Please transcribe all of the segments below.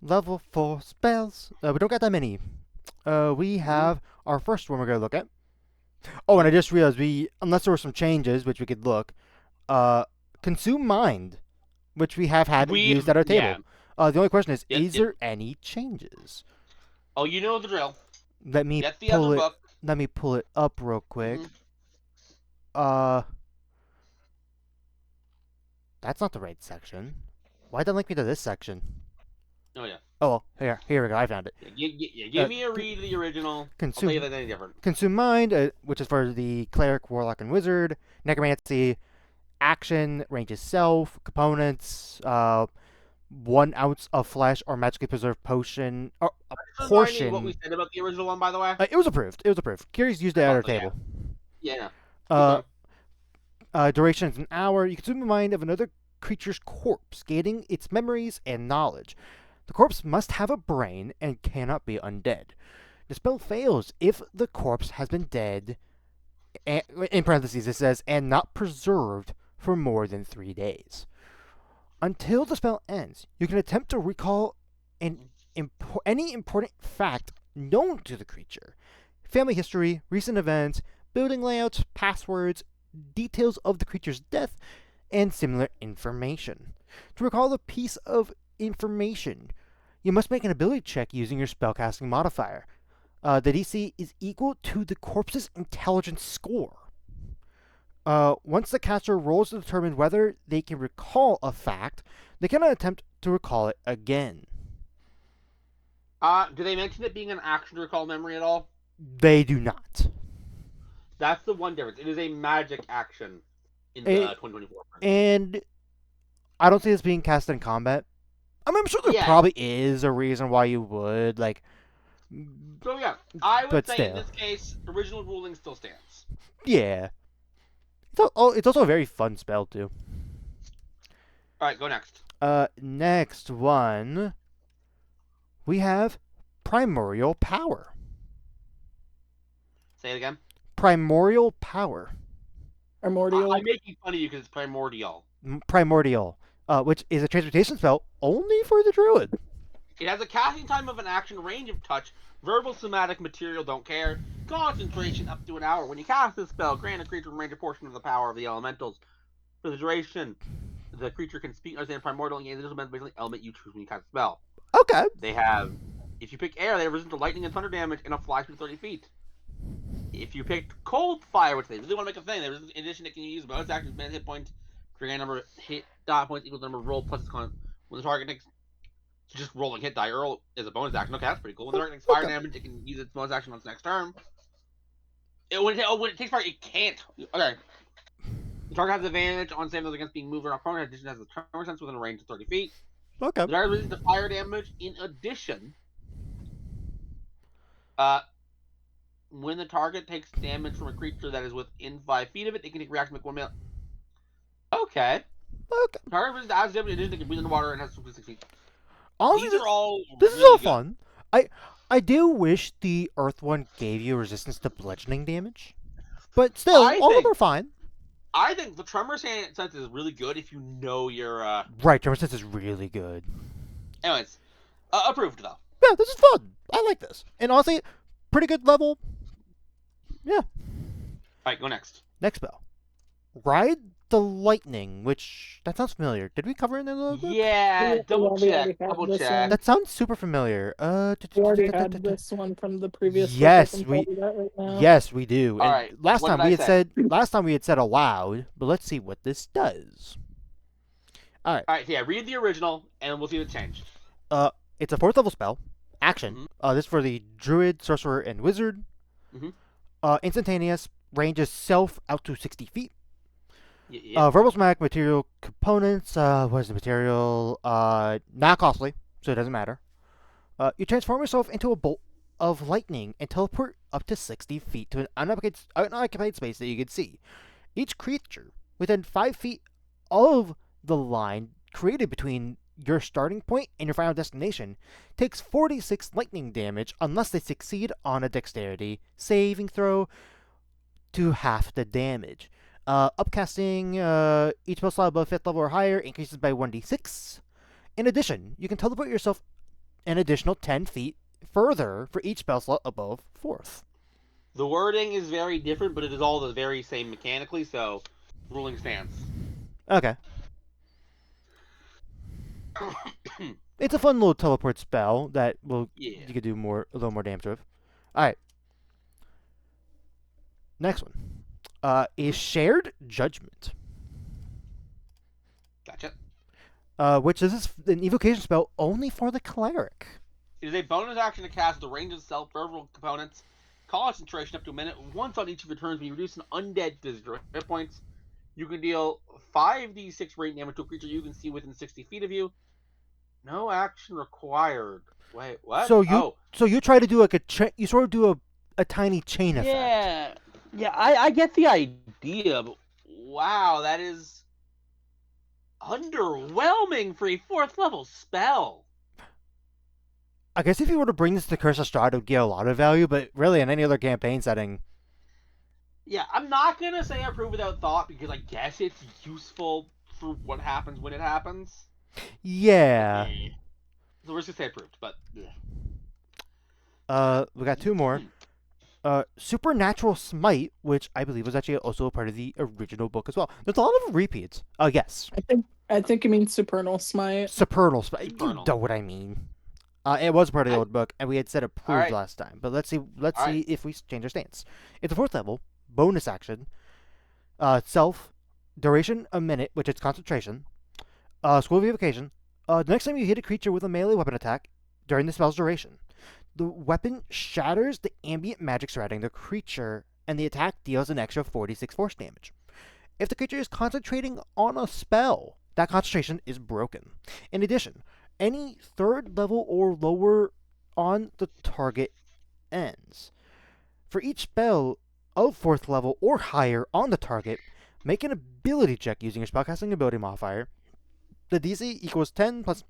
Level 4 spells. We don't got that many. We Mm-hmm. have our first one we're going to look at. Oh, and I just realized unless there were some changes, which we could look, uh, Consume Mind, which we have had used at our Yeah. table. The only question Yep, is yep. there any changes? Oh, you know the drill. Let me Get the other pull it. book. Let me pull it up real Mm-hmm. quick. Uh, that's not the right section. Why did it link me to this section? Oh yeah. Oh, well, here we go. I found it. Yeah, give Uh, me a read of the original. I'll tell you if consume that's any different. Consume Mind, which is for the Cleric, Warlock, and Wizard. Necromancy, action, range itself, components, 1 ounce of flesh or magically preserved potion, or a Just remind me what we portion. said about the original one, by the way. It was approved. It was approved. Curious used it at Thought our so, yeah. table. Yeah, no. Keep Uh, going. Duration is an hour. You consume the mind of another creature's corpse, gaining its memories and knowledge. The corpse must have a brain and cannot be undead. The spell fails if the corpse has been dead, in parentheses it says, and not preserved for more than 3 days. Until the spell ends, you can attempt to recall any important fact known to the creature: family history, recent events, building layouts, passwords, details of the creature's death, and similar information. To recall a piece of information, you must make an ability check using your spellcasting modifier. The DC is equal to the corpse's intelligence score. Once the caster rolls to determine whether they can recall a fact, they cannot attempt to recall it again. Do they mention it being an action to recall memory at all? They do not. That's the one difference. It is a magic action in the It, 2024 version. and I don't see this being cast in combat. I mean, I'm sure there Yeah. probably is a reason why you would, So yeah, I would but say in still. this case, original ruling still stands. Yeah. It's also a very fun spell, too. All right, go next. Next one, we have Primordial Power. Say it again. Primordial Power. I'm Primordial. making fun of you because it's primordial. Primordial, which is a transmutation spell only for the druid. It has a casting time of an action, range of touch, verbal, somatic, material, don't care, concentration up to an hour. When you cast this spell, grant a creature range a portion of the power of the elementals. For the duration, the creature can speak, understand primordial, and gain the basically element you choose when you cast the spell. Okay. They have, if you pick air, they have resistance to lightning and thunder damage and a fly speed of 30 feet. If you picked cold fire, which they really want to make a thing, in addition, it can use bonus actions, band hit points, trigger number hit dot points equals the number of roll plus its con. When the target takes just rolling hit die Earl is a bonus action. Okay, that's pretty cool. When the target takes fire damage, it can use its bonus action on its next turn. When it takes fire, it can't. Okay. The target has advantage on saving throws against being moved or opponent. In addition, has a turn sense within a range of 30 feet. Okay. The target resists to fire damage. In addition, uh, when the target takes damage from a creature that is within 5 feet of it, it can take reaction to make one melee. Okay. Okay. The target resists as damage. In addition, it can breathe underwater and has 6 feet. Honestly, These are all this is really all good. fun. I do wish the Earth one gave you resistance to bludgeoning damage, but still, all of them are fine. I think the tremor sense is really good if you know your. Right, Tremor Sense is really good. Anyways, approved though. Yeah, this is fun. I like this, and honestly, pretty good level. Yeah. All right, go next. Next spell, Ride the Lightning, which that sounds familiar. Did we cover it in the little book? Yeah, double we already check. had Double this check. one. That sounds super familiar. We already had this one from the previous. Yes, book. I can tell you that right now. Yes, we do. All And right, last what time did we I had say? said aloud, but let's see what this does. All right, yeah. Read the original, and we'll see what changed. It's a 4th level spell. Action. Mhm. This is for the druid, sorcerer, and wizard. Mhm. Instantaneous. Ranges self out to 60 feet. Yeah. Verbal smack material components. What is the material? Not costly, so it doesn't matter. You transform yourself into a bolt of lightning and teleport up to 60 feet to an unoccupied space that you can see. Each creature within 5 feet of the line created between your starting point and your final destination takes 46 lightning damage unless they succeed on a dexterity saving throw to half the damage. Upcasting, each spell slot above 5th level or higher increases by 1d6. In addition, you can teleport yourself an additional 10 feet further for each spell slot above 4th. The wording is very different, but it is all the very same mechanically, so ruling stands. Okay. It's a fun little teleport spell that will Yeah. you could do a little more damage with. Alright. Next one. Is Shared Judgment. Gotcha. Which is an evocation spell only for the cleric. It is a bonus action to cast the range of several components. Concentration up to a minute. Once on each of your turns, when you reduce an undead visitor hit points, you can deal 5d6 radiant damage to a creature you can see within 60 feet of you. No action required. Wait, what? So you try to do like you sort of do a tiny chain effect. Yeah, I get the idea, but wow, that is underwhelming for a 4th level spell. I guess if you were to bring this to Curse of Strahd, it would get a lot of value, but really in any other campaign setting. Yeah, I'm not gonna say I approve without thought, because I guess it's useful for what happens when it happens. Yeah. So we're just gonna say approved, but yeah. We got 2 more. Supernatural Smite, which I believe was actually also a part of the original book as well. There's a lot of repeats. Yes. I think you mean Supernal Smite. Supernal Smite. Supernal. You know what I mean. It was part of the old book, and we had said approved last time. But let's see if we change our stance. It's a 4th level bonus action. Self duration a minute, which is concentration. School of Evocation. The next time you hit a creature with a melee weapon attack during the spell's duration, the weapon shatters the ambient magic surrounding the creature, and the attack deals an extra 46 force damage. If the creature is concentrating on a spell, that concentration is broken. In addition, any 3rd level or lower on the target ends. For each spell of 4th level or higher on the target, make an ability check using your spellcasting ability modifier. The DC equals 10 plus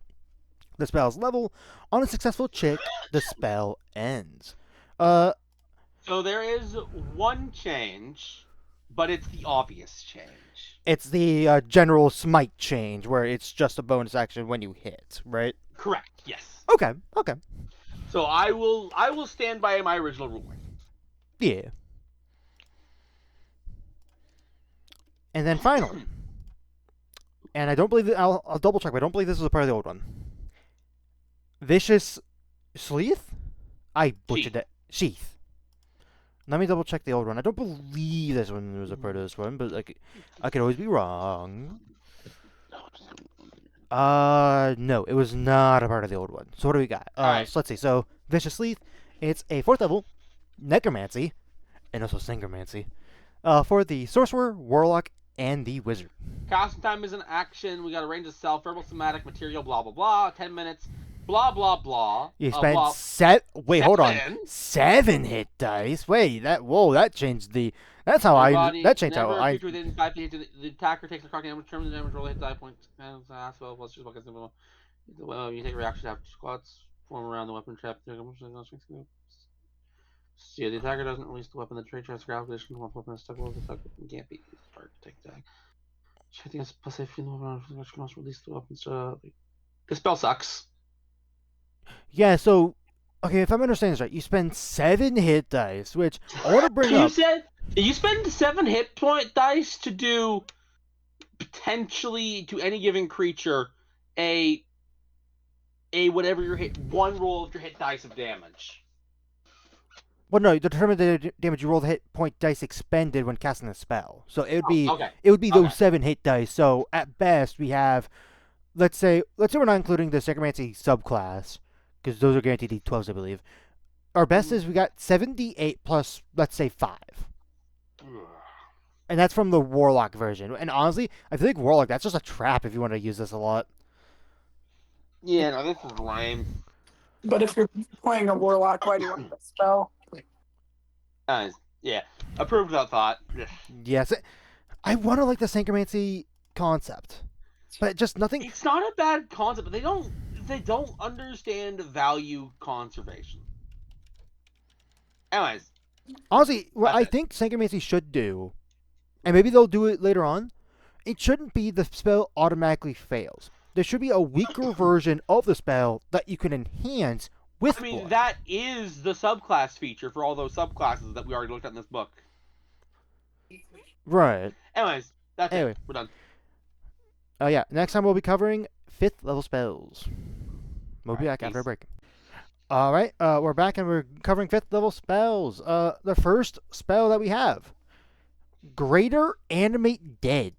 the spell's level. On a successful check, the spell ends. So there is one change, but it's the obvious change. It's the general smite change, where it's just a bonus action when you hit, right? Correct. Yes. Okay. So I will stand by my original ruling. Yeah. And then finally, and I don't believe that I'll double check, but I don't believe this was a part of the old one. Vicious Sleeth? I butchered it. Sheath. Let me double check the old one. I don't believe this one was a part of this one, but I could always be wrong. No, it was not a part of the old one. So what do we got? Alright. So let's see. So Vicious Sleeth, it's a 4th level necromancy, and also synchromancy, for the sorcerer, warlock, and the wizard. Casting time is an action. We got a range of self, verbal, somatic, material, blah blah blah. 10 minutes. Blah blah blah. You spent Wait, hold on. 7 hit dice. Wait, that changed the. That's how that changed how I. Within 5 feet, the attacker takes the card damage. Determine the damage roll, hit die point. Well, let's just look at the. Well, you take a reaction after squats form around the weapon trap. See, the attacker doesn't release the weapon. The trade transfer calculation. One weapon is stuck with the weapon can't be used. Hard to take that. Checking as passive. Can also release the weapon. So this spell sucks. Yeah. So, okay, if I'm understanding this right, you spend 7 hit dice, which I want to bring up. You spend 7 hit point dice to do potentially to any given creature a whatever your hit, one roll of your hit dice of damage. Well, no, determine the damage you roll the hit point dice expended when casting a spell. So it would be those 7 hit dice. So at best we have, let's say we're not including the Necromancy subclass, because those are guaranteed D12s, I believe. Our best is we got 78 plus, let's say, 5. And that's from the Warlock version. And honestly, I feel like Warlock, that's just a trap if you want to use this a lot. Yeah, no, this is lame. But if you're playing a Warlock, why do you want the spell? Yeah, approved without thought. Yes, I want to like the Synchromancy concept, but just nothing. It's not a bad concept, but they don't understand value conservation. Anyways, honestly, what I think Synchromancy should do, and maybe they'll do it later on, it shouldn't be the spell automatically fails. there should be a weaker version of the spell that you can enhance with I mean, blood. that is the subclass feature for all those subclasses that we already looked at in this book. Right. Anyways, that's Anyway. it. We're done. Oh yeah, next time we'll be covering 5th level spells. We'll be Alright, back after a peace. break. Alright, we're back and we're covering 5th level spells. The first spell that we have, Greater Animate Dead.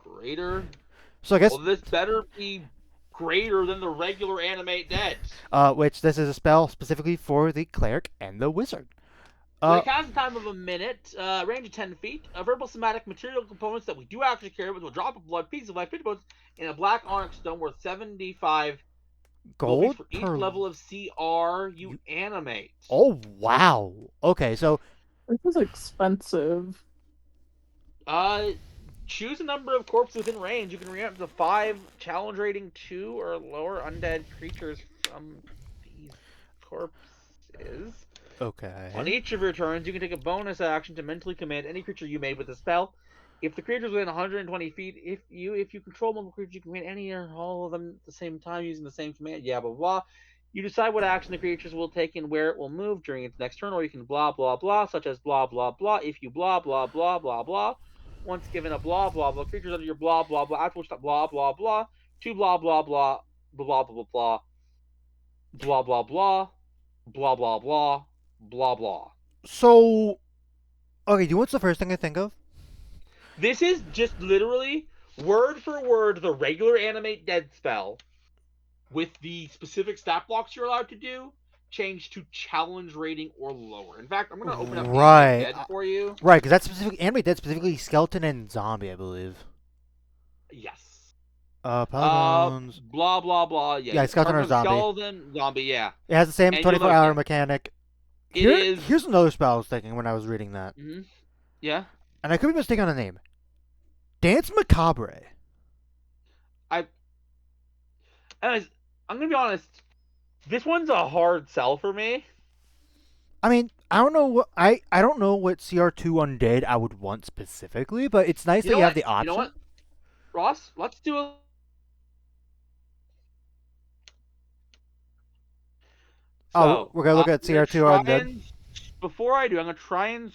Greater. So I guess, Well, this better be greater than the regular animate dead. which this is a spell specifically for the cleric and the wizard. It has a time of a minute, range of 10 feet, verbal somatic material components that we do actually carry with a drop of blood, piece of life, 50 bullets, and a black onyx stone worth 75 Gold for each per level of CR you animate. Oh wow. Okay, so This is expensive. Choose a number of corpses within range. You can react up to 5 challenge rating 2 or lower undead creatures from these corpses. okay. On each of your turns, you can take a bonus action to mentally command any creature you made with the spell. If the creature is within 120 feet, if you control multiple creatures, you can command any or all of them at the same time using the same command. Yeah, blah blah. You decide what action the creatures will take and where it will move during its next turn, or you can blah blah blah, such as blah blah blah. If you blah blah blah blah blah, once given a blah blah blah, creatures under your blah blah blah, after which blah blah blah, two blah blah blah blah blah blah blah blah blah blah blah blah blah blah blah. So okay, do you know what's the first thing I think of? This is just literally word for word the regular animate dead spell with the specific stat blocks you're allowed to do changed to challenge rating or lower. In fact, I'm going to open up Right. Animate Dead for you. Right, because that's specific Animate Dead, specifically skeleton and zombie, I believe. Yes. Polygons. Blah, blah, blah. Yeah, Yeah, skeleton or zombie. Skeleton, zombie, yeah. It has the same and you'll 24-hour notice mechanic. It is... Here's another spell I was thinking when I was reading that. Mm-hmm. Yeah. And I could be mistaken on the name. Dance Macabre. Anyways, I'm going to be honest. This one's a hard sell for me. I mean, I don't know what I don't know what CR2 Undead I would want specifically, but it's nice that you have the option. You know what? Ross, let's do a... Oh, we're gonna look at CR2 Undead. Before I do, I'm gonna try and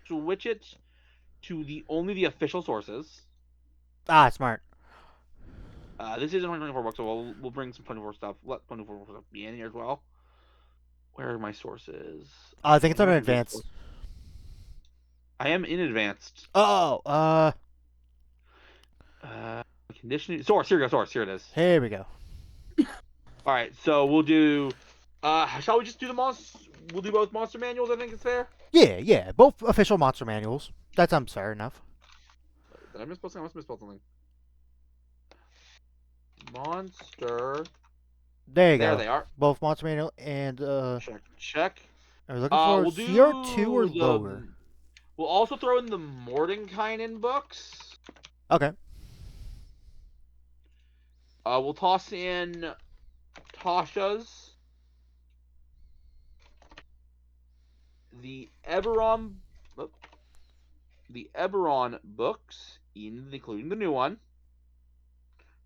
switch it to only the official sources. Ah, smart. This isn't 24 bucks, so we'll bring some 24 stuff. Let 24 stuff be in here as well. Where are my sources? I think it's on advanced. I am in advanced. Oh, Conditioning source. Here we go. Source. Here it is. here we go. All right, so we'll do. Shall we just do the monster? We'll do both monster manuals. I think it's fair. Yeah, both official monster manuals. That sounds fair enough. Did I misspell something? I must have misspelled something. Monster. There you There go. they are. Both monster manual and Check. I was looking for We'll do CR2 or the- lower. We'll also throw in the Mordenkainen books. Okay. We'll toss in Tasha's. The Eberron books, including the new one.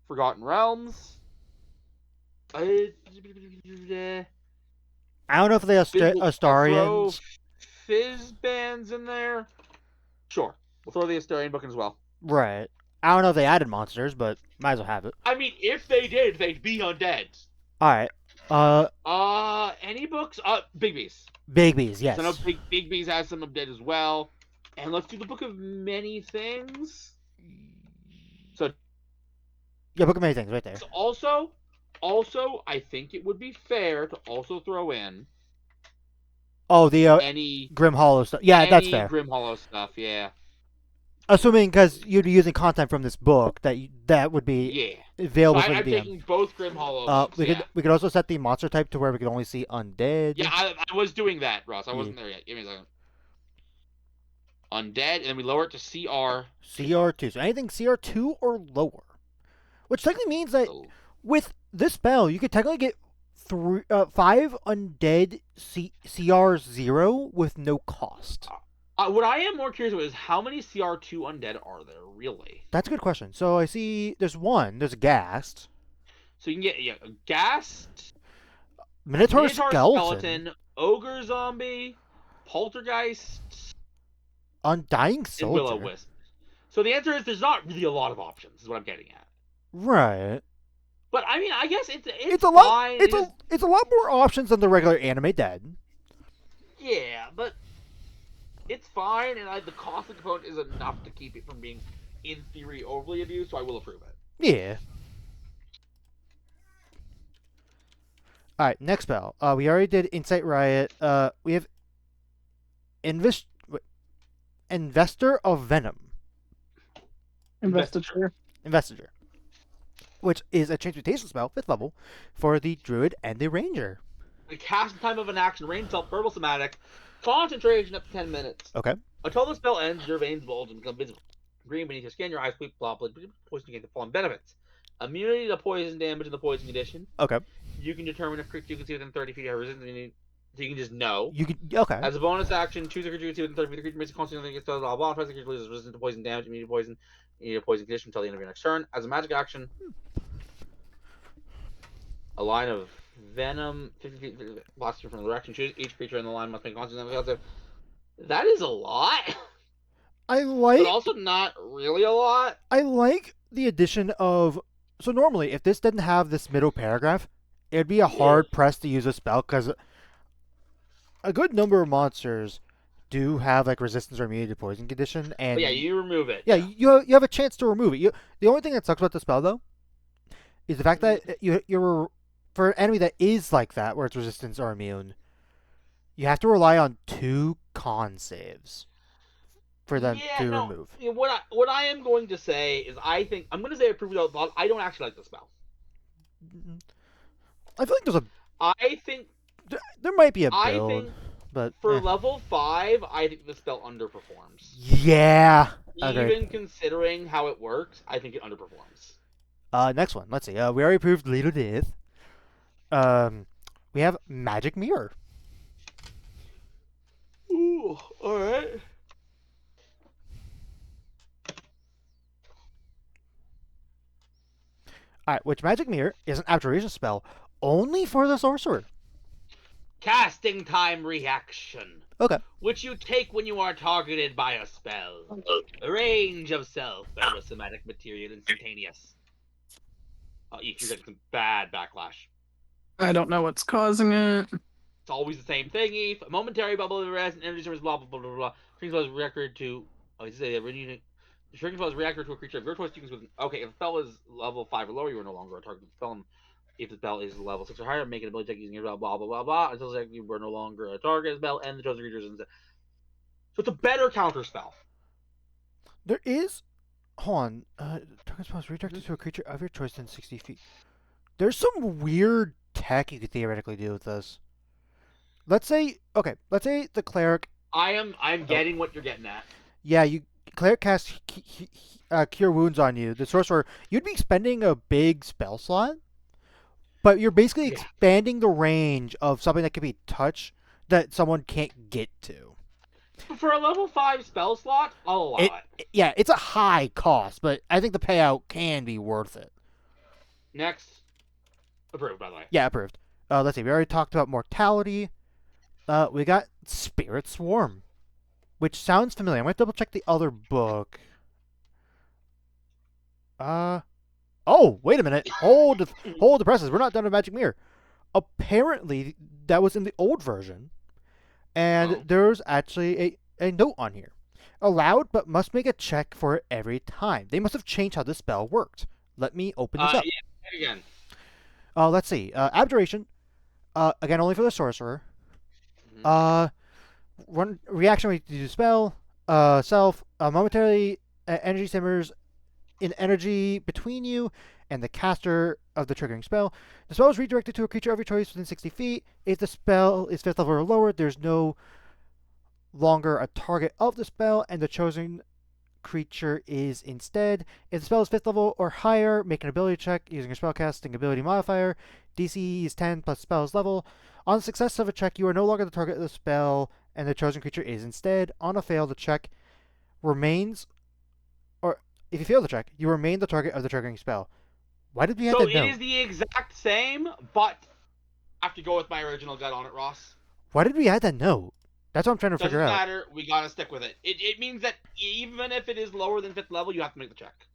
Forgotten Realms. I don't know if they have Astarians. Fizz bands in there. Sure, we'll throw the Astarian book in as well. Right. I don't know if they added monsters, but might as well have it. I mean, if they did, they'd be undead. Alright. Any books? Big Beast. Big Bees, yes. So I know Big Beast has some undead as well. And let's do the Book of Many Things. Yeah, Book of Many Things, right there. So also, I think it would be fair to also throw in Oh, the any Grim Hollow stuff. Yeah, that's any fair. Grim Hollow stuff. Yeah. Assuming, because you'd be using content from this book, that would be Yeah. available So for the I'm DM. taking both Grim Hollow books. We Yeah. could also set the monster type to where we could only see undead. Yeah, I was doing that, Ross. I wasn't there yet. Give me a second. Undead, and then we lower it to CR. CR2. So anything CR2 or lower. Which technically means that Oh. with this spell, you could technically get 5 undead CR0 with no cost. What I am more curious about is how many CR2 undead are there really? That's a good question. So I see there's one. There's a Ghast. So you can get a Ghast, Minotaur Minotaur skeleton. Ogre zombie, Poltergeist, Undying and Soldier. Will-O-Wisp. So the answer is there's not really a lot of options. Is what I'm getting at. Right. But I mean, I guess it's It's a lot. fine. It's a lot more options than the regular anime dead. Yeah, but it's fine, and the cost of the component is enough to keep it from being, in theory, overly abused. So I will approve it. Yeah. All right. Next spell. We already did Insight Riot. We have Investor of Venom. Investiture. Investiture. Which is a transmutation spell, 5th level, for the Druid and the Ranger. The cast time of an action, range self, verbal somatic, concentration up to 10 minutes. Okay. Until the spell ends, your veins bulge and become visible. Green beneath your skin, your eyes weep, plop, poison against the fallen benefits. Immunity to poison damage in the poison condition. Okay. You can determine if creatures you can see within 30 feet have resistance, so you can just know. You can. Okay. As a bonus action, choose a creature you can see within 30 feet. The creature makes a constitution against blah blah blah. If the creature loses resistance to poison damage, immediate poison, you need a poison condition until the end of your next turn. As a magic action, a line of venom, 50 feet, blocks you from the direction. Choose each creature in the line must make a constitution. That is a lot, I like. but also not really a lot. I like the addition of. So normally, if this didn't have this middle paragraph, it'd be a hard press to use a spell because a good number of monsters do have like resistance or immunity to poison condition, and But yeah, you remove it. yeah, you have a chance to remove it. The only thing that sucks about the spell though is the fact that you're for an enemy that is like that, where it's resistance or immune, you have to rely on 2 con saves for them to remove. Yeah, what I am going to say is I think I'm going to say approve without thought. I don't actually like the spell. I feel like there's a I think there might be a I build, think but for level 5, I think the spell underperforms. yeah. Even considering how it works, I think it underperforms. Next one. Let's see. We already approved Lead of Death. We have Magic Mirror. Ooh, all right. Alright, which Magic Mirror is an abjuration spell only for the sorcerer. Casting time reaction. Okay. Which you take when you are targeted by a spell. Range of self, somatic material, instantaneous. If you're getting some bad backlash. I don't know what's causing it. It's always the same thing, Eve. A momentary bubble of arrest and energy service, blah, blah, blah, blah, blah. Shrinking spell is reacted to... Oh, this is a renewed... The shrinking spell is reacted to a creature of your choice. You can... Okay, if the spell is level 5 or lower, you are no longer a target of the spell. If the spell is level 6 or higher, make an ability check using your blah, blah, blah, blah, blah. Until the you are no longer a target of the spell, and the chosen creature is instead. So it's a better counter spell. There is... Hold on. Target spell is redirected to a creature of your choice within 60 feet. There's some weird tech you could theoretically do with this. Let's say the cleric. I'm getting what you're getting at. Yeah, cleric casts cure wounds on you. The sorcerer, you'd be spending a big spell slot, but you're basically expanding the range of something that can be touched that someone can't get to. For a level 5 spell slot, I'll allow it. Yeah, it's a high cost, but I think the payout can be worth it. Next. Approved, by the way. Yeah, approved. Let's see. We already talked about mortality. We got Spirit Swarm, which sounds familiar. I'm going to double check the other book. Oh, wait a minute. Hold the presses. We're not done with Magic Mirror. Apparently, that was in the old version, and there's actually a note on here. Allowed, but must make a check for it every time. They must have changed how the spell worked. Let me open this up. Yeah, again. Let's see. Abjuration. Again, only for the sorcerer. One reaction when you do spell. Self. Momentarily energy simmers in energy between you and the caster of the triggering spell. The spell is redirected to a creature of your choice within 60 feet. If the spell is 5th level or lower, there's no longer a target of the spell, and the chosen creature is instead. If the spell is 5th level or higher, make an ability check using your spellcasting ability modifier. DC is 10 plus spell's level. On the success of a check, you are no longer the target of the spell, and the chosen creature is instead, on a fail, the check remains, or if you fail the check, you remain the target of the triggering spell. Why did we have So that it note? is the exact same, but I have to go with my original gut on it, Ross. Why did we add that note? That's what I'm trying to Doesn't figure out. matter. We gotta stick with it. It means that even if it is lower than 5th level, you have to make the check.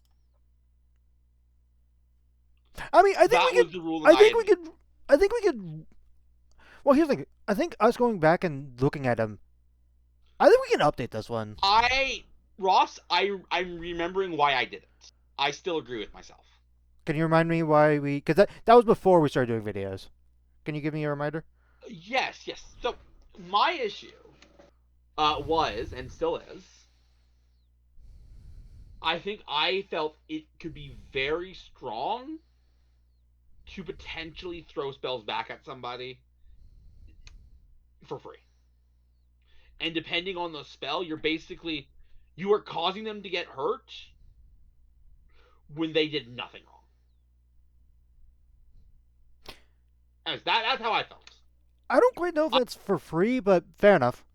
I mean, I think That we was could. the rule. I think we could. I think we could. Well, here's the thing. I think us going back and looking at them, I think we can update this one. Ross, I'm remembering why I did it. I still agree with myself. Can you remind me why we? Because that was before we started doing videos. Can you give me a reminder? Yes. So my issue was and still is. I think I felt it could be very strong to potentially throw spells back at somebody for free. And depending on the spell, you are causing them to get hurt when they did nothing wrong. That's how I felt. I don't quite know if that's for free, but fair enough.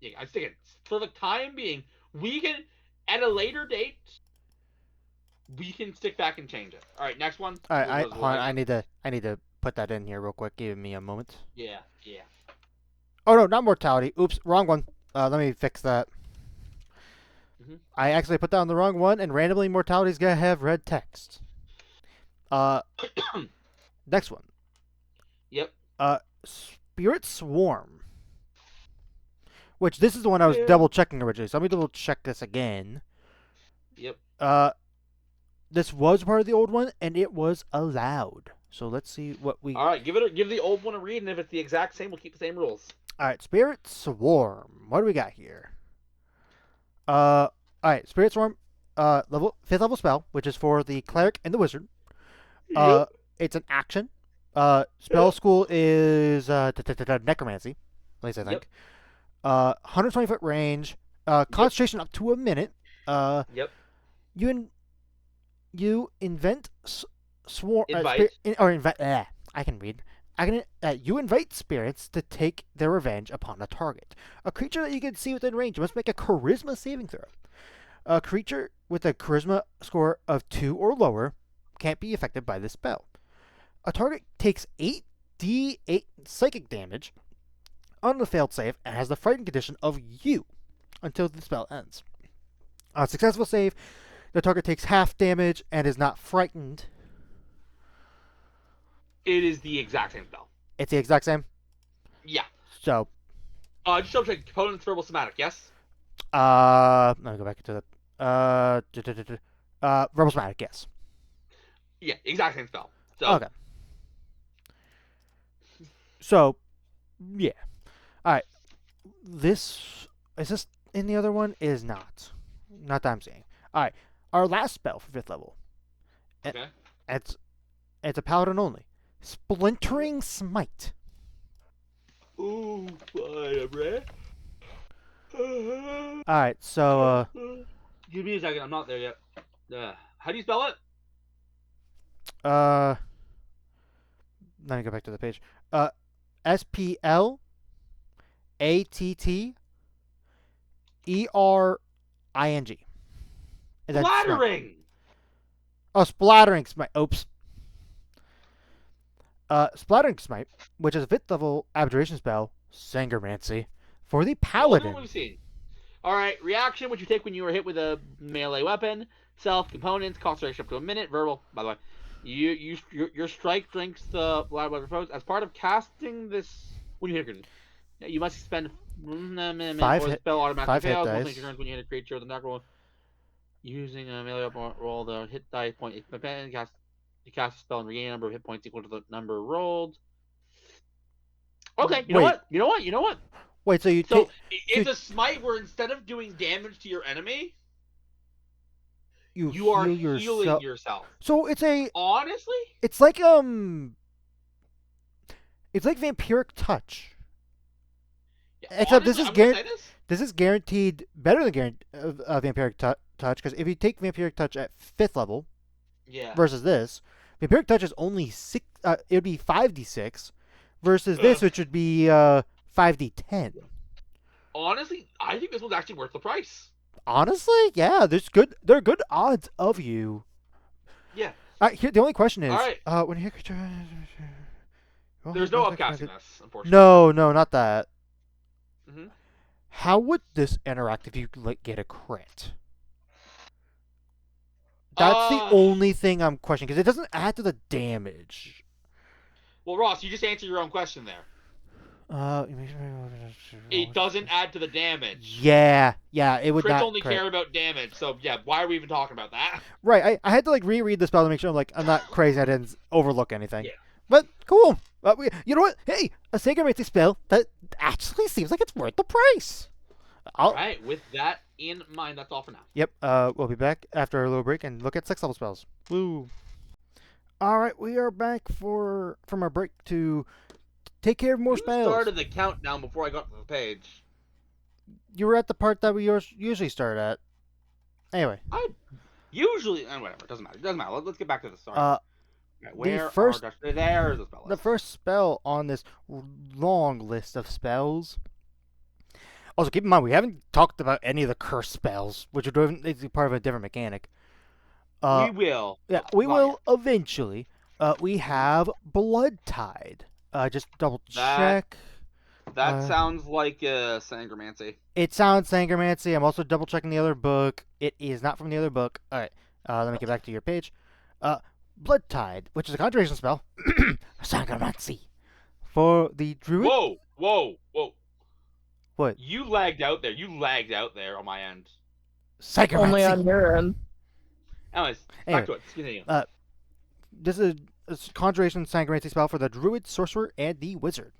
Yeah, I think for the time being, we can at a later date we can stick back and change it. All right, next one. All right, hold on, I need to put that in here real quick. Give me a moment. Yeah. Oh no, not mortality. Oops, wrong one. Let me fix that. I actually put down the wrong one, and randomly mortality's gonna have red text. Next one. Yep. Spirit Swarm. Which this is the one I was double checking originally. So let me double check this again. Yep. This was part of the old one, and it was allowed. So let's see what we. All right, give the old one a read, and if it's the exact same, we'll keep the same rules. All right, Spirit Swarm. What do we got here? All right, Spirit Swarm. 5th level spell, which is for the cleric and the wizard. Yep. It's an action. Spell school is necromancy. At least I think. 120-foot range. Concentration up to a minute. Yep. You invent swarm. Invite. I can read. You invite spirits to take their revenge upon a target. A creature that you can see within range must make a charisma saving throw. A creature with a charisma score of 2 or lower can't be affected by this spell. A target takes 8d8 psychic damage on the failed save and has the frightened condition of you until the spell ends. On a successful save, the target takes half damage and is not frightened. It is the exact same spell. It's the exact same? Yeah. So. Just double check. Opponent's verbal somatic, yes? Let me go back to the. Rebel Somatic, yes. Yeah, exact same spell. So, Okay. So, yeah. Alright. Is this in the other one? It is not. Not that I'm seeing. Alright. Our last spell for 5th level. Okay. It's a paladin only. Splintering Smite. Ooh, I'm ready. Alright, so, Give me a second, I'm not there yet. How do you spell it? let me go back to the page. SPLATTERING. Splattering! Oh, Splattering Smite. Oops. Splattering Smite, which is a 5th level abjuration spell, Sangermancy, for the paladin. What we've seen. Alright, reaction, which you take when you are hit with a melee weapon. Self, components, concentration up to a minute. Verbal, by the way. Your strike drinks the blood of your foes. As part of casting this, when you hit a you must spend 5 or the spell automatically hit fails. dice. Most turns when you hit a creature with a knock roll. Using a melee weapon roll, the hit die point. If you cast a spell and regain a number of hit points equal to the number rolled. Okay, you know what? Wait, so it's a smite where instead of doing damage to your enemy, you are heal healing yourself. So it's honestly, it's like Vampiric Touch. Yeah, Except honestly, this is guaranteed better than Vampiric Touch, because if you take Vampiric Touch at 5th level, yeah, versus this, Vampiric Touch is only 6. It would be 5d6, versus this, which would be 5d10. honestly, I think this one's actually worth the price. Honestly, yeah, there are good odds of you. Yeah. Here, the only question is, All right. when you There's no upcasting this, unfortunately. No, not that. Mm-hmm. How would this interact if you get a crit? That's the only thing I'm questioning because it doesn't add to the damage. Well, Ross, you just answered your own question there. It doesn't add to the damage. Yeah, it would Crits not. only care about damage, so yeah, why are we even talking about that? Right, I had to reread the spell to make sure I'm not crazy. I didn't overlook anything. Yeah. But cool. You know what? Hey, a Sacromancy spell that actually seems like it's worth the price. All right, with that in mind, that's all for now. Yep. We'll be back after a little break and look at 6th level spells. Woo. All right, we are back from our break to take care of more spells. You started the countdown before I got to the page. You were at the part that we usually start at. Anyway. Whatever. It doesn't matter. Let's get back to the story. There's the spell list. The first spell on this long list of spells. Also, keep in mind we haven't talked about any of the curse spells, which are part of a different mechanic. We will. Yeah, we will eventually. We have Blood Tide. Just double check. That sounds like Sangromancy. It sounds Sangromancy. I'm also double checking the other book. It is not from the other book. All right. Let me get back to your page. Blood Tide, which is a concentration spell. Sangromancy. For the druid. Whoa. What? You lagged out there. On my end. Sangromancy. Only on your end. Anyways, back to it. Let's continue. This is a conjuration Sangromancy spell for the druid, sorcerer, and the wizard.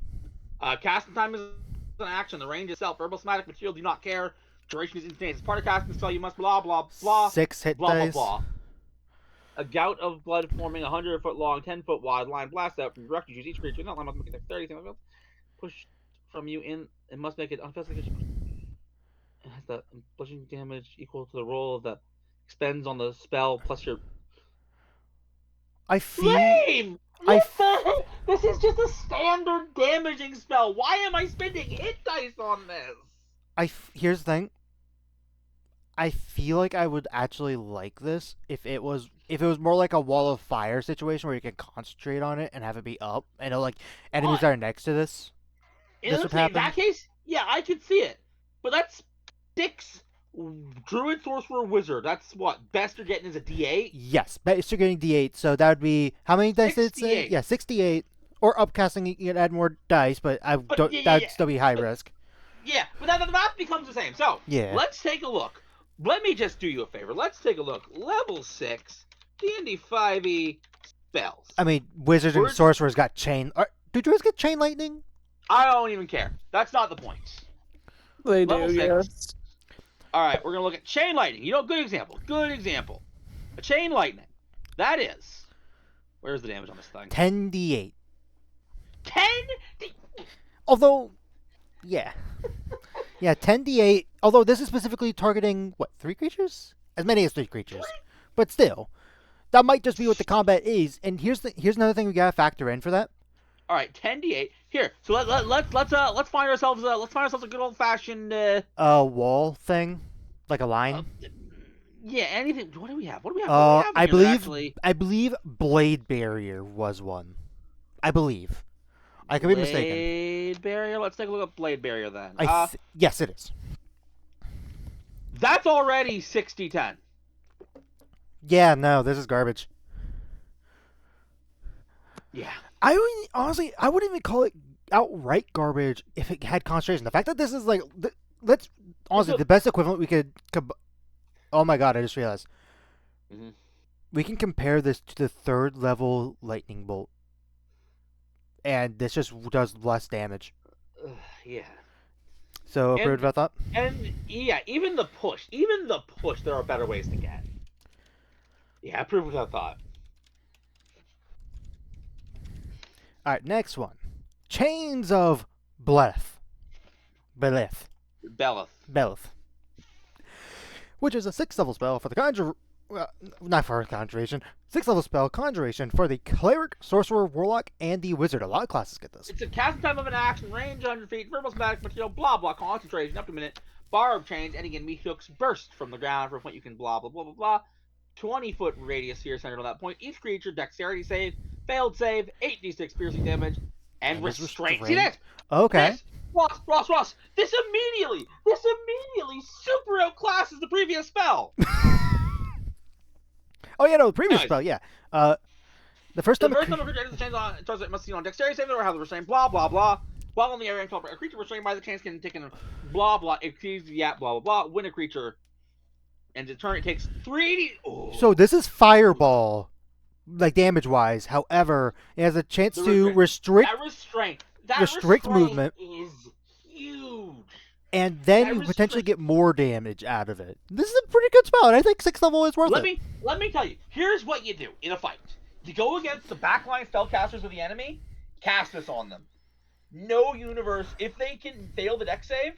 Casting time is an action. The range itself. Herbal somatic material do not care. Duration is instantaneous. As part of casting spell, you must blah blah blah. 6 hit blah dice. blah blah. A gout of blood forming 100-foot long, 10-foot wide line blast out from the direct. Use each creature. Not line must make it 30. Push from you in. It must make it unfested. It has the bludgeoning damage equal to the roll that expends on the spell plus your. I feel. Lame! This is just a standard damaging spell. Why am I spending hit dice on this? Here's the thing. I feel like I would actually like this if it was more like a wall of fire situation where you can concentrate on it and have it be up, and enemies that are next to this. In that case, yeah, I could see it. But that's 6 druid, sorcerer, wizard. That's what best you're getting is a D8. Yes, best you're getting D8. So that would be how many dice did it say? Yeah, 68. Or upcasting, you can add more dice, but that'd still be high risk. Yeah, but that math becomes the same. So yeah, let's take a look. Let me just do you a favor. Let's take a look. Level 6, D&D 5e spells. I mean, wizards and sorcerers got chain. Do druids get chain lightning? I don't even care. That's not the point. They Level do, 6. yes. All right, we're gonna look at chain lightning. Good example. A chain lightning. That is. Where's the damage on this thing? 10d8. 10. Although, yeah, 10d8. Although this is specifically targeting 3 creatures? As many as 3 creatures, but still, that might just be what the combat is. And here's another thing we gotta factor in for that. All right, 10d8. Here, so let's find ourselves a good old fashioned wall thing, like a line. Yeah, anything. What do we have? I believe Blade Barrier was one. I believe. I could be mistaken. Blade Barrier. Let's take a look at Blade Barrier then. Yes, it is. That's already 60-10. Yeah, no, this is garbage. Yeah. Honestly, I wouldn't even call it outright garbage if it had concentration. The fact that this is the best equivalent we could. Oh my god! I just realized. Mm-hmm. We can compare this to the 3rd level lightning bolt, and this just does less damage. Yeah. So approved about that. And yeah, even the push, there are better ways to get. Yeah, approved without thought. Alright, next one. Chains of Beleth. Which is a 6th level spell for the well, not for Conjuration. 6th level spell, Conjuration, for the Cleric, Sorcerer, Warlock, and the Wizard. A lot of classes get this. It's a casting time of an action, range 100 feet, verbal smatic material, blah blah, concentration up to a minute, barb change, any enemy hooks burst from the ground for a point you can blah blah blah blah blah. 20-foot radius here centered on that point. Each creature, dexterity save, failed save, 8d6 piercing damage, and restraint. See that? Okay. This, Ross, this immediately super outclasses the previous spell. Oh, yeah, no, the previous Nice. spell, yeah. The first The time. first time a creature enters the chains on, it must see on dexterity save or has a restraint, blah blah blah. While in the area, a creature restrained by the chains can take in blah blah, exceeds the blah blah blah. When a creature ends its turn, it takes 3d. Oh. So this is Fireball, like damage-wise. However, it has a chance The to restrict, that restrict restraint movement. is huge. and then that you potentially restrict- get more damage out of it. This is a pretty good spell, and I think 6th level is worth Let it. me tell you. Here's what you do in a fight. You go against the backline spellcasters of the enemy, cast this on them. No universe, if they can fail the dex save,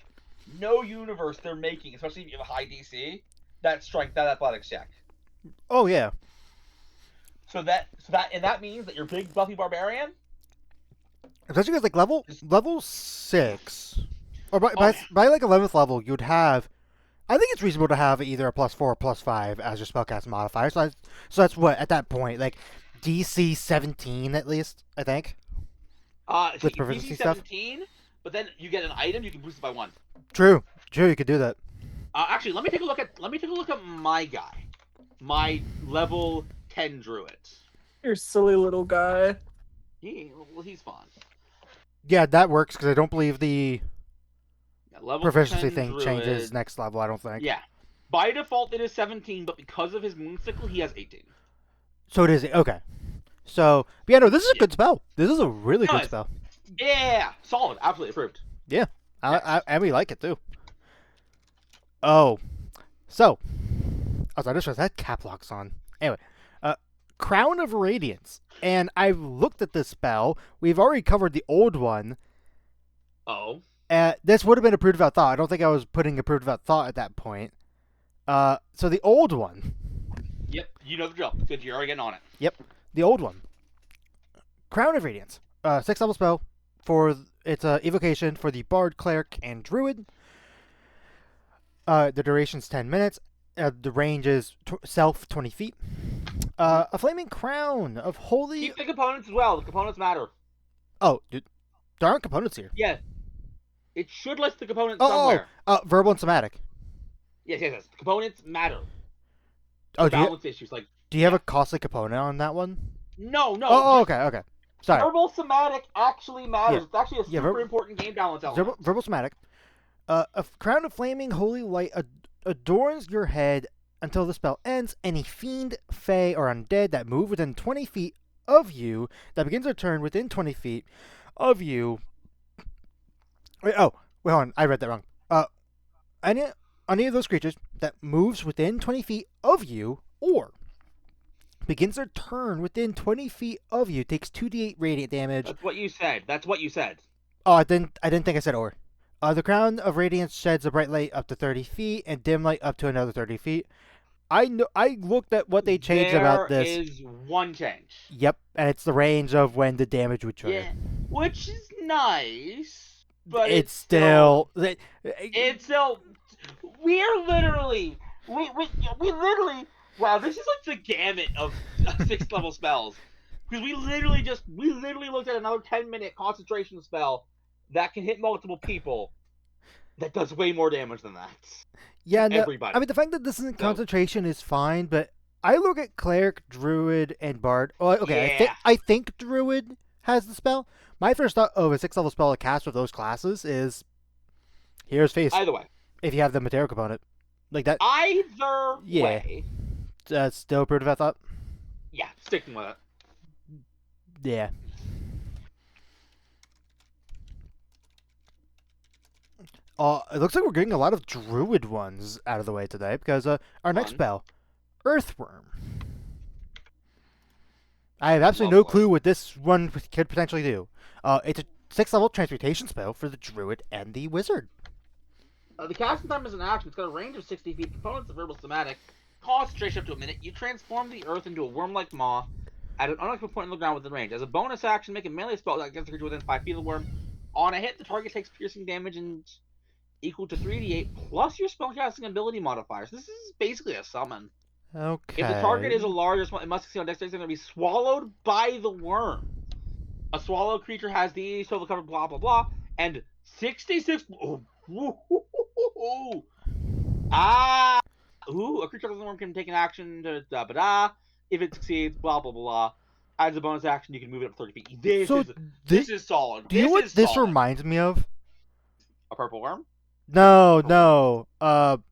no universe they're making, especially if you have a high DC, that athletics check. Oh, yeah. So that means that your big buffy barbarian. Especially because, like, level 6, or by Oh, like 11th level, you'd have, I think it's reasonable to have either a +4 or +5 as your spellcast modifier. So that's what, at that point, like, DC 17 at least, I think. With proficiency DC stuff? 17, but then you get an item, you can boost it by 1. True, you could do that. Actually, let me take a look at my guy, my level 10 druid. You're a silly little guy. He's fun. Yeah, that works, because I don't believe the Yeah, level proficiency 10 thing druid. changes next level, I don't think. Yeah. By default, it is 17, but because of his moon cycle, he has 18. So it is, okay. So, but yeah, no, this is a good spell. This is a really No, good it's- spell. Yeah, solid, absolutely approved. And we like it, too. Oh. So. I just realized that cap lock's on. Anyway. Crown of Radiance. And I've looked at this spell. We've already covered the old one. Oh. This would have been approved without thought. I don't think I was putting approved without thought at that point. So the old one. Yep, you know the drill. Good, you're already getting on it. Yep. The old one. Crown of Radiance. 6th level spell. It's a evocation for the Bard, Cleric, and Druid. The duration's 10 minutes. The range is self 20 feet. A flaming crown of holy. Keep the components as well. The components matter. Oh, dude, there aren't components here. Yeah. It should list the components Oh, somewhere. verbal and somatic. Yes. The components matter. Oh, do Balance issues like you have a costly component on that one? no. Oh, okay. Sorry. Verbal somatic actually matters. Yeah. It's actually a Yeah, super important game balance element. Verbal somatic. A crown of flaming holy light adorns your head until the spell ends. Any fiend, fae, or undead that move within 20 feet of you that begins their turn within 20 feet of you. Wait, hold on. I read that wrong. Any of those creatures that moves within 20 feet of you or begins their turn within 20 feet of you takes 2d8 radiant damage. That's what you said. Oh, I didn't think I said or. The Crown of Radiance sheds a bright light up to 30 feet and dim light up to another 30 feet. I looked at what they changed about this. There is one change. Yep, and it's the range of when the damage would trigger. Yeah, which is nice, but it's still. It's still. We're literally. We literally. Wow, this is like the gamut of 6th level spells. Because we literally looked at another 10-minute concentration spell that can hit multiple people that does way more damage than that. Yeah, no, Everybody. I mean, the fact that this isn't So- concentration is fine, but I look at Cleric, Druid, and Bard. Oh, okay, Yeah. I think Druid has the spell. My first thought of a 6th level spell to cast with those classes is Hero's Face, Either way. if you have the material component. Like that, Either Yeah. way. still approved of that thought? Yeah, sticking with it. Yeah. It looks like we're getting a lot of Druid ones out of the way today, because our next Fun. spell, Earthworm. I have absolutely no Lovely. clue what this one could potentially do. It's a 6th level transmutation spell for the Druid and the Wizard. The casting time is an action. It's got a range of 60 feet. Components of verbal somatic. concentration up to a minute. You transform the earth into a worm-like maw at an unexpected point on the ground within range. As a bonus action, make a melee spell against the creature within 5 feet of the worm. On a hit, the target takes piercing damage and equal to 3d8 plus your spellcasting ability modifiers. This is basically a summon. Okay. If the target is a large or small, it must succeed on dexterity, it's going to be swallowed by the worm. A swallow creature has the total cover, blah, blah, blah, and 66... a creature of the worm can take an action to da-ba-da. If it succeeds, blah, blah, blah. As a bonus action, you can move it up 30 feet. This is solid. Do you know what this reminds me of? A purple worm? No. Not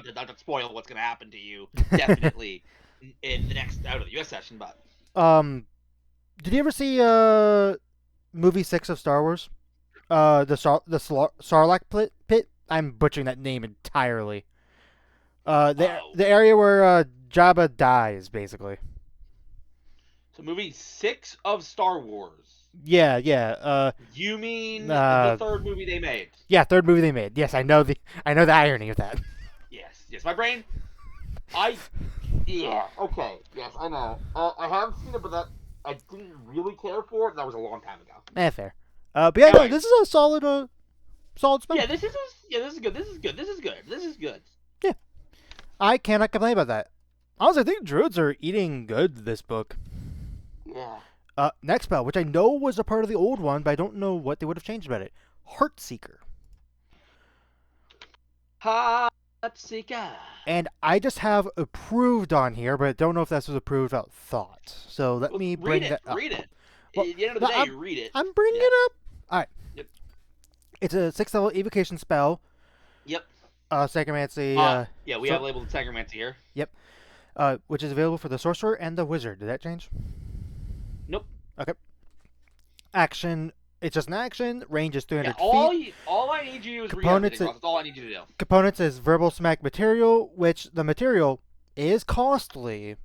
to spoil what's going to happen to you, definitely, in the next out of the US session, but... Did you ever see movie 6 of Star Wars? The Sarlacc pit? I'm butchering that name entirely. The area where Jabba dies, basically. So movie 6 of Star Wars. Yeah. You mean the third movie they made? Yeah, third movie they made. Yes, I know the irony of that. Yes, my brain. Yeah, okay. Yes, I know. I have seen it, but that I didn't really care for it. That was a long time ago. Fair. But yeah, anyway. no, this is a solid spell. Yeah, this is good. This is good. Yeah, I cannot complain about that. Honestly, I think druids are eating good this book. Yeah. Next spell, which I know was a part of the old one, but I don't know what they would have changed about it. Heartseeker. Heartseeker. And I just have approved on here, but I don't know if this was approved without thought. So let me bring that up. Read it. Well, At the end of the day, you read it. I'm bringing it up. All right. Yep. It's a 6th level evocation spell. Yep. Sacromancy. Yeah, we have labeled Sacromancy here. Yep. Which is available for the sorcerer and the wizard. Did that change? Nope. Okay. Action. It's just an action. Range is 300 feet. All I need you to do is Components. read everything. That's all I need you to do. Components is verbal smack material, which the material is costly.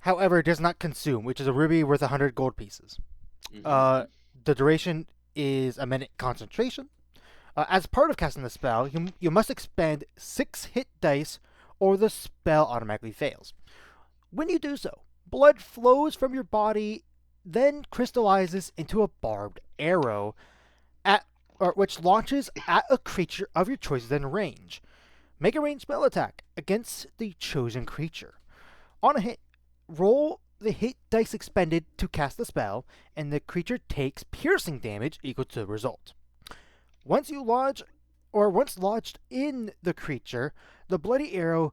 However, it does not consume, which is a ruby worth 100 gold pieces. Mm-hmm. The duration is a minute concentration. As part of casting the spell, you must expend 6 hit dice or the spell automatically fails. When you do so, blood flows from your body, then crystallizes into a barbed arrow, which launches at a creature of your choice within range. Make a ranged spell attack against the chosen creature. On a hit, roll the hit dice expended to cast the spell, and the creature takes piercing damage equal to the result. Once lodged in the creature, the bloody arrow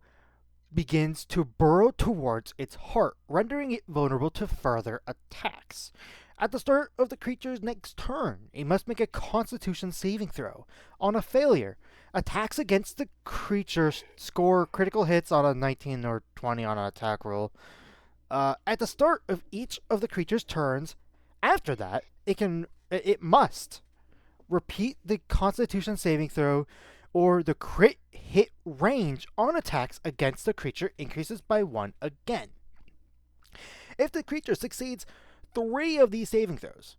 begins to burrow towards its heart, rendering it vulnerable to further attacks. At the start of the creature's next turn, it must make a Constitution saving throw. On a failure, attacks against the creature score critical hits on a 19 or 20 on an attack roll. At the start of each of the creature's turns, after that, it must repeat the Constitution saving throw, or the crit hit range on attacks against the creature increases by 1 again. If the creature succeeds 3 of these saving throws,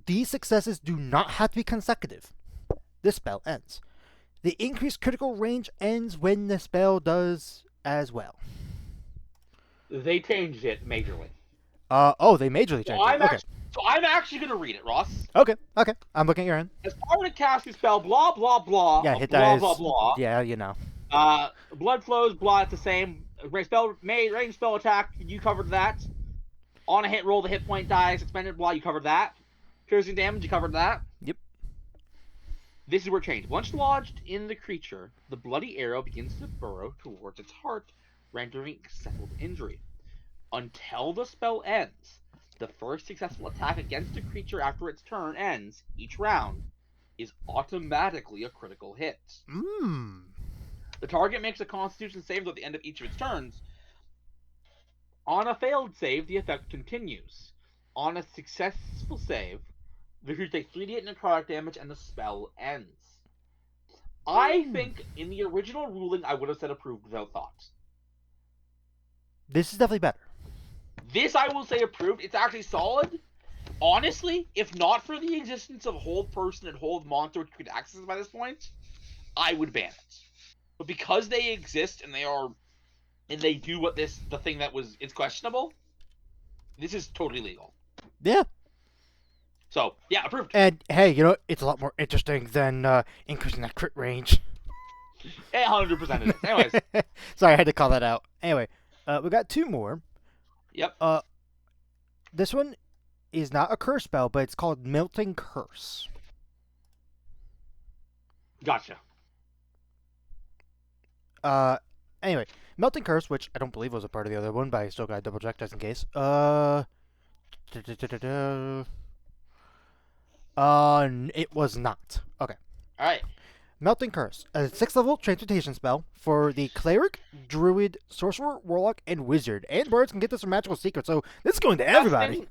these successes do not have to be consecutive. This spell ends. The increased critical range ends when the spell does as well. They changed it majorly. They majorly changed it. Okay. So I'm actually going to read it, Ross. Okay. I'm looking at your end. As part of casting spell, blah, blah, blah. Yeah, hit blah, dice. blah, blah. Yeah, you know. Blood flows, blah, it's the same. Range spell attack, you covered that. On a hit roll, the hit point dies, expended, blah, you covered that. Piercing damage, you covered that. Yep. This is where it changed. Once lodged in the creature, the bloody arrow begins to burrow towards its heart, rendering settled injury. Until the spell ends, the first successful attack against a creature after its turn ends, each round, is automatically a critical hit. The target makes a Constitution save at the end of each of its turns. On a failed save, the effect continues. On a successful save, the creature takes 3d8 necrotic damage and the spell ends. I think in the original ruling, I would have said approved without thought. This is definitely better. This, I will say, approved. It's actually solid. Honestly, if not for the existence of Hold Person and Hold Monster, which you could access by this point, I would ban it. But because they exist and they are and they do what the thing that it's questionable, this is totally legal. Yeah. So yeah, approved. And hey, you know, it's a lot more interesting than increasing that crit range. 100% it is. Anyways. Sorry, I had to call that out. Anyway, we got 2 more. Yep. This one is not a curse spell, but it's called Melting Curse. Gotcha. Anyway, Melting Curse, which I don't believe was a part of the other one, but I still gotta double check just in case. It was not. Okay. All right. Melting Curse, a 6th level transmutation spell for the cleric, druid, sorcerer, warlock, and wizard. And bards can get this from magical secrets, so this is going to everybody.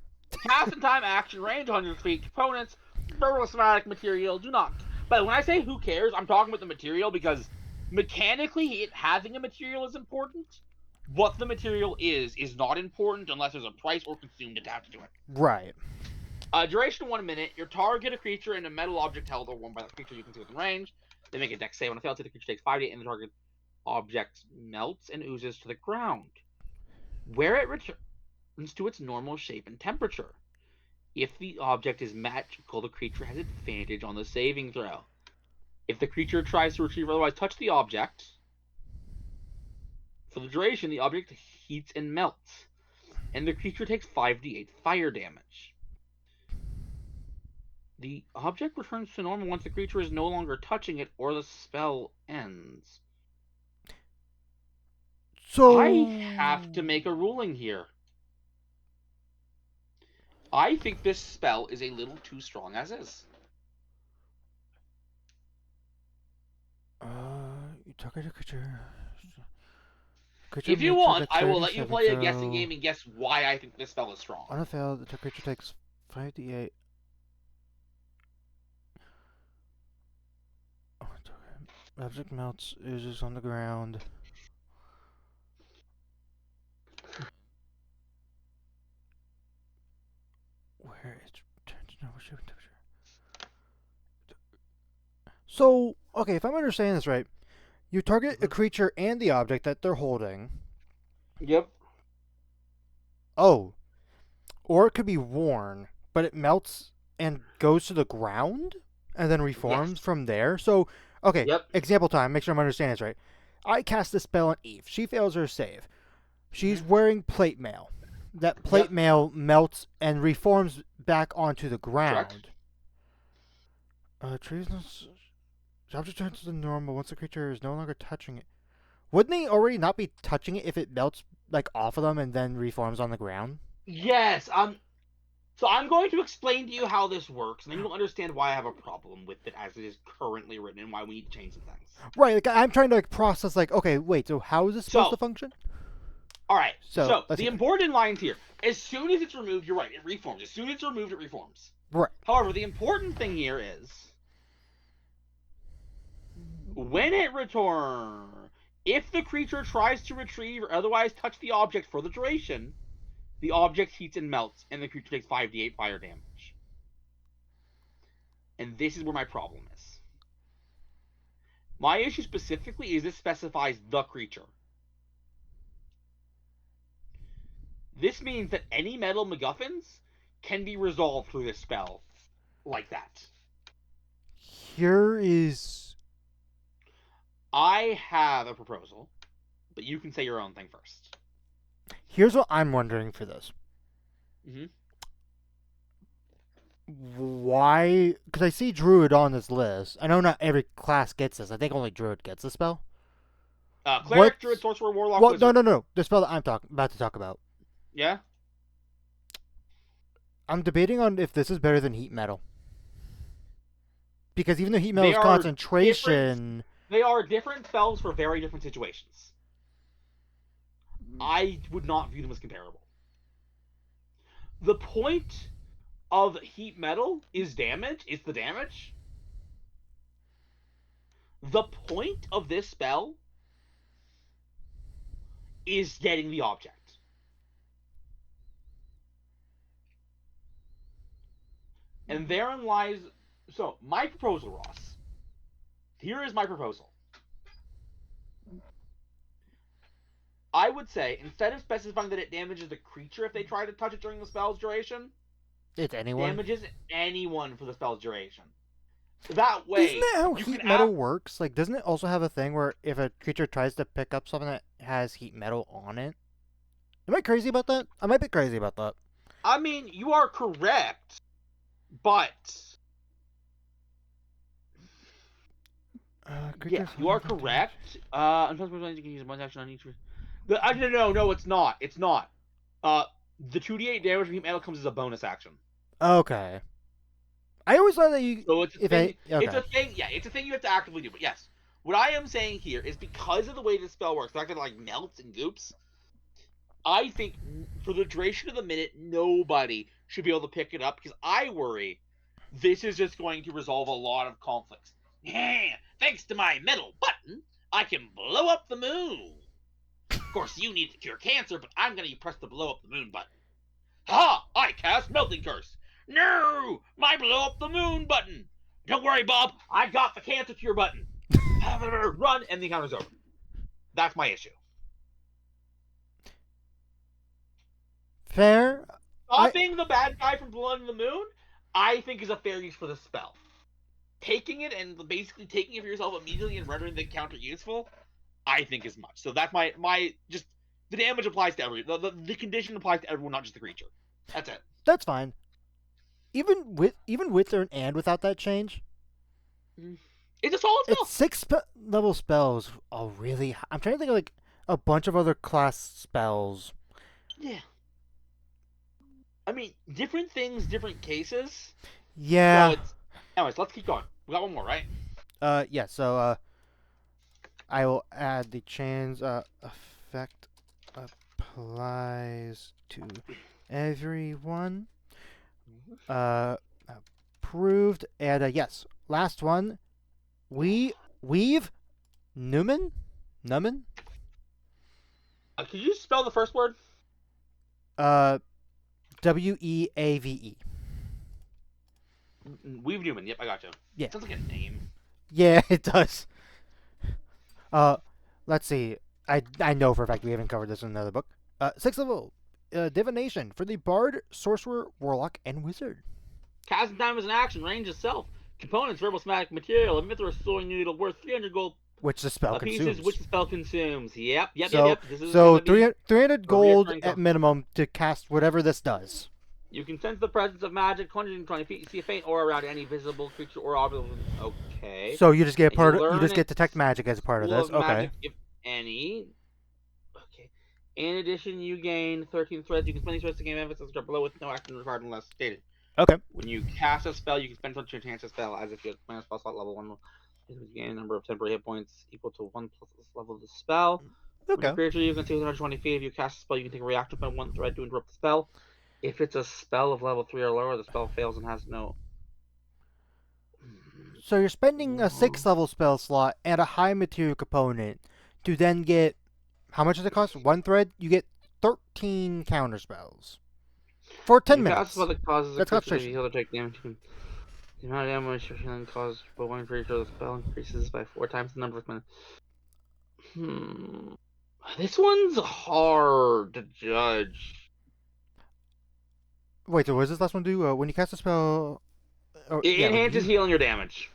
Cast in time, action, range, 100 feet, components, verbal somatic material, do not. But when I say who cares, I'm talking about the material because mechanically, having a material is important. What the material is not important unless there's a price or consumed attached to it. Right. Duration 1 minute. Your target a creature and a metal object held or worn by the creature you can see within range. They make a dex save. On a failed save, the creature takes 5d8 and the target object melts and oozes to the ground, where it returns to its normal shape and temperature. If the object is magical, the creature has advantage on the saving throw. If the creature tries to retrieve or otherwise touch the object, for the duration, the object heats and melts, and the creature takes 5d8 fire damage. The object returns to normal once the creature is no longer touching it or the spell ends. So I have to make a ruling here. I think this spell is a little too strong as is. You target a creature. If you want, I will let you play a guessing game and guess why I think this spell is strong. On a fail, the creature takes 5d8. Object melts, oozes on the ground. Where it's turned to normal shape and temperature. So, okay, if I'm understanding this right, you target a creature and the object that they're holding. Yep. Oh. Or it could be worn, but it melts and goes to the ground and then reforms from there. So, okay, example time, make sure I'm understanding this right. I cast this spell on Eve. She fails her save. She's wearing plate mail. That plate mail melts and reforms back onto the ground. Treasonous. The object turns to normal once the creature is no longer touching it. Wouldn't they already not be touching it if it melts like off of them and then reforms on the ground? Yes. So I'm going to explain to you how this works, and then you'll understand why I have a problem with it as it is currently written and why we need to change some things. Right. Like I'm trying to process. Like, okay, wait. So how is this supposed to function? All right. So the see. important lines here: as soon as it's removed, you're right. It reforms. As soon as it's removed, it reforms. Right. However, the important thing here is when it returns, if the creature tries to retrieve or otherwise touch the object for the duration, the object heats and melts, and the creature takes 5d8 fire damage. And this is where my problem is. My issue specifically is this specifies the creature. This means that any metal MacGuffins can be resolved through this spell like that. Here is... I have a proposal, but you can say your own thing first. Here's what I'm wondering for this. Mm-hmm. Why? Because I see Druid on this list. I know not every class gets this. I think only Druid gets this spell. Cleric, Druid, Sorcerer, Warlock, well, Wizard. No. The spell that I'm about to talk about. Yeah? I'm debating on if this is better than Heat Metal. Because even though Heat Metal is concentration... They are different spells for very different situations. I would not view them as comparable. The point of Heat Metal is damage. It's the damage. The point of this spell is getting the object. And therein lies... So, my proposal, Ross. Here is my proposal. I would say, instead of specifying that it damages the creature if they try to touch it during the spell's duration, It's anyone. damages anyone for the spell's duration. That way, Isn't that how you heat can metal act- works? Like, doesn't it also have a thing where if a creature tries to pick up something that has heat metal on it? Am I crazy about that? I might be crazy about that. I mean, you are correct, but yeah, Creatures you are have no correct. Unfortunately, you can use one action on each. No, it's not. It's not. The 2d8 damage from heat metal comes as a bonus action. Okay. I always thought that you. So it's a If thing. okay. It's a thing. Yeah, it's a thing you have to actively do. But yes, what I am saying here is because of the way this spell works, the fact that it like melts and goops. I think for the duration of the minute, nobody should be able to pick it up because I worry this is just going to resolve a lot of conflicts. Yeah, thanks to my metal button, I can blow up the moon. Of course, you need to cure cancer, but I'm going to press the blow up the moon button. Ha! I cast Melting Curse. No! My blow up the moon button. Don't worry, Bob. I got the cancer cure button. Run, and the encounter's over. That's my issue. Fair. Stopping the bad guy from blowing the moon, I think, is a fair use for the spell. Taking it and basically taking it for yourself immediately and rendering the counter useful, I think is much. So that's my just the damage applies to everyone. The condition applies to everyone, not just the creature. That's it. That's fine. Even with or and without that change, It's a solid spell. it's 6 level spells. Oh, really? I'm trying to think of like a bunch of other class spells. Yeah. I mean, different things, different cases. Yeah. So anyways, let's keep going. We got one more, right? Yeah. So I will add the chains effect applies to everyone. Approved. And yes, last one. Weave Newman. Could you spell the first word? Weave. Weave Newman. Yep, I got you. Yeah. Sounds like a name. Yeah, it does. Let's see. I know for a fact we haven't covered this in another book. 6th level, divination for the bard, sorcerer, warlock, and wizard. Casting time is an action. Range itself. Components: verbal somatic material. A mithril sewing needle worth 300 gold Which the spell pieces, consumes. which the spell consumes. Yep. So This is so gonna be 300 gold reoccurring at topic. minimum to cast whatever this does. You can sense the presence of magic 120 feet. You see a faint aura around any visible creature or object. Okay. So you just get And part. you You learn just get it detect magic as part of Pool this. of Okay. magic, if any. Okay. In addition, you gain 13 threads. You can spend these threads to gain benefits that are below with no action required unless stated. Okay. When you cast a spell, you can spend 1 to enhance a spell as if you had planned a spell slot level 1. You gain a number of temporary hit points equal to 1 plus the level of the spell. When Okay. a creature you can see 120 feet. If you cast a spell, you can take a reactive spend 1 thread to interrupt the spell. If it's a spell of level 3 or lower, the spell fails and has no. So you're spending a 6th level spell slot and a high material component to then get how much does it cost? 1 thread. You get 13 counter spells for 10 You minutes. cast a spell that causes a That's creature to concentration. be healed or take damage. The amount of damage your healing causes for one creature, the spell increases by 4 times the number of minutes. This one's hard to judge. Wait, so what does this last one do? When you cast a spell, It yeah, when enhances you- healing or damage.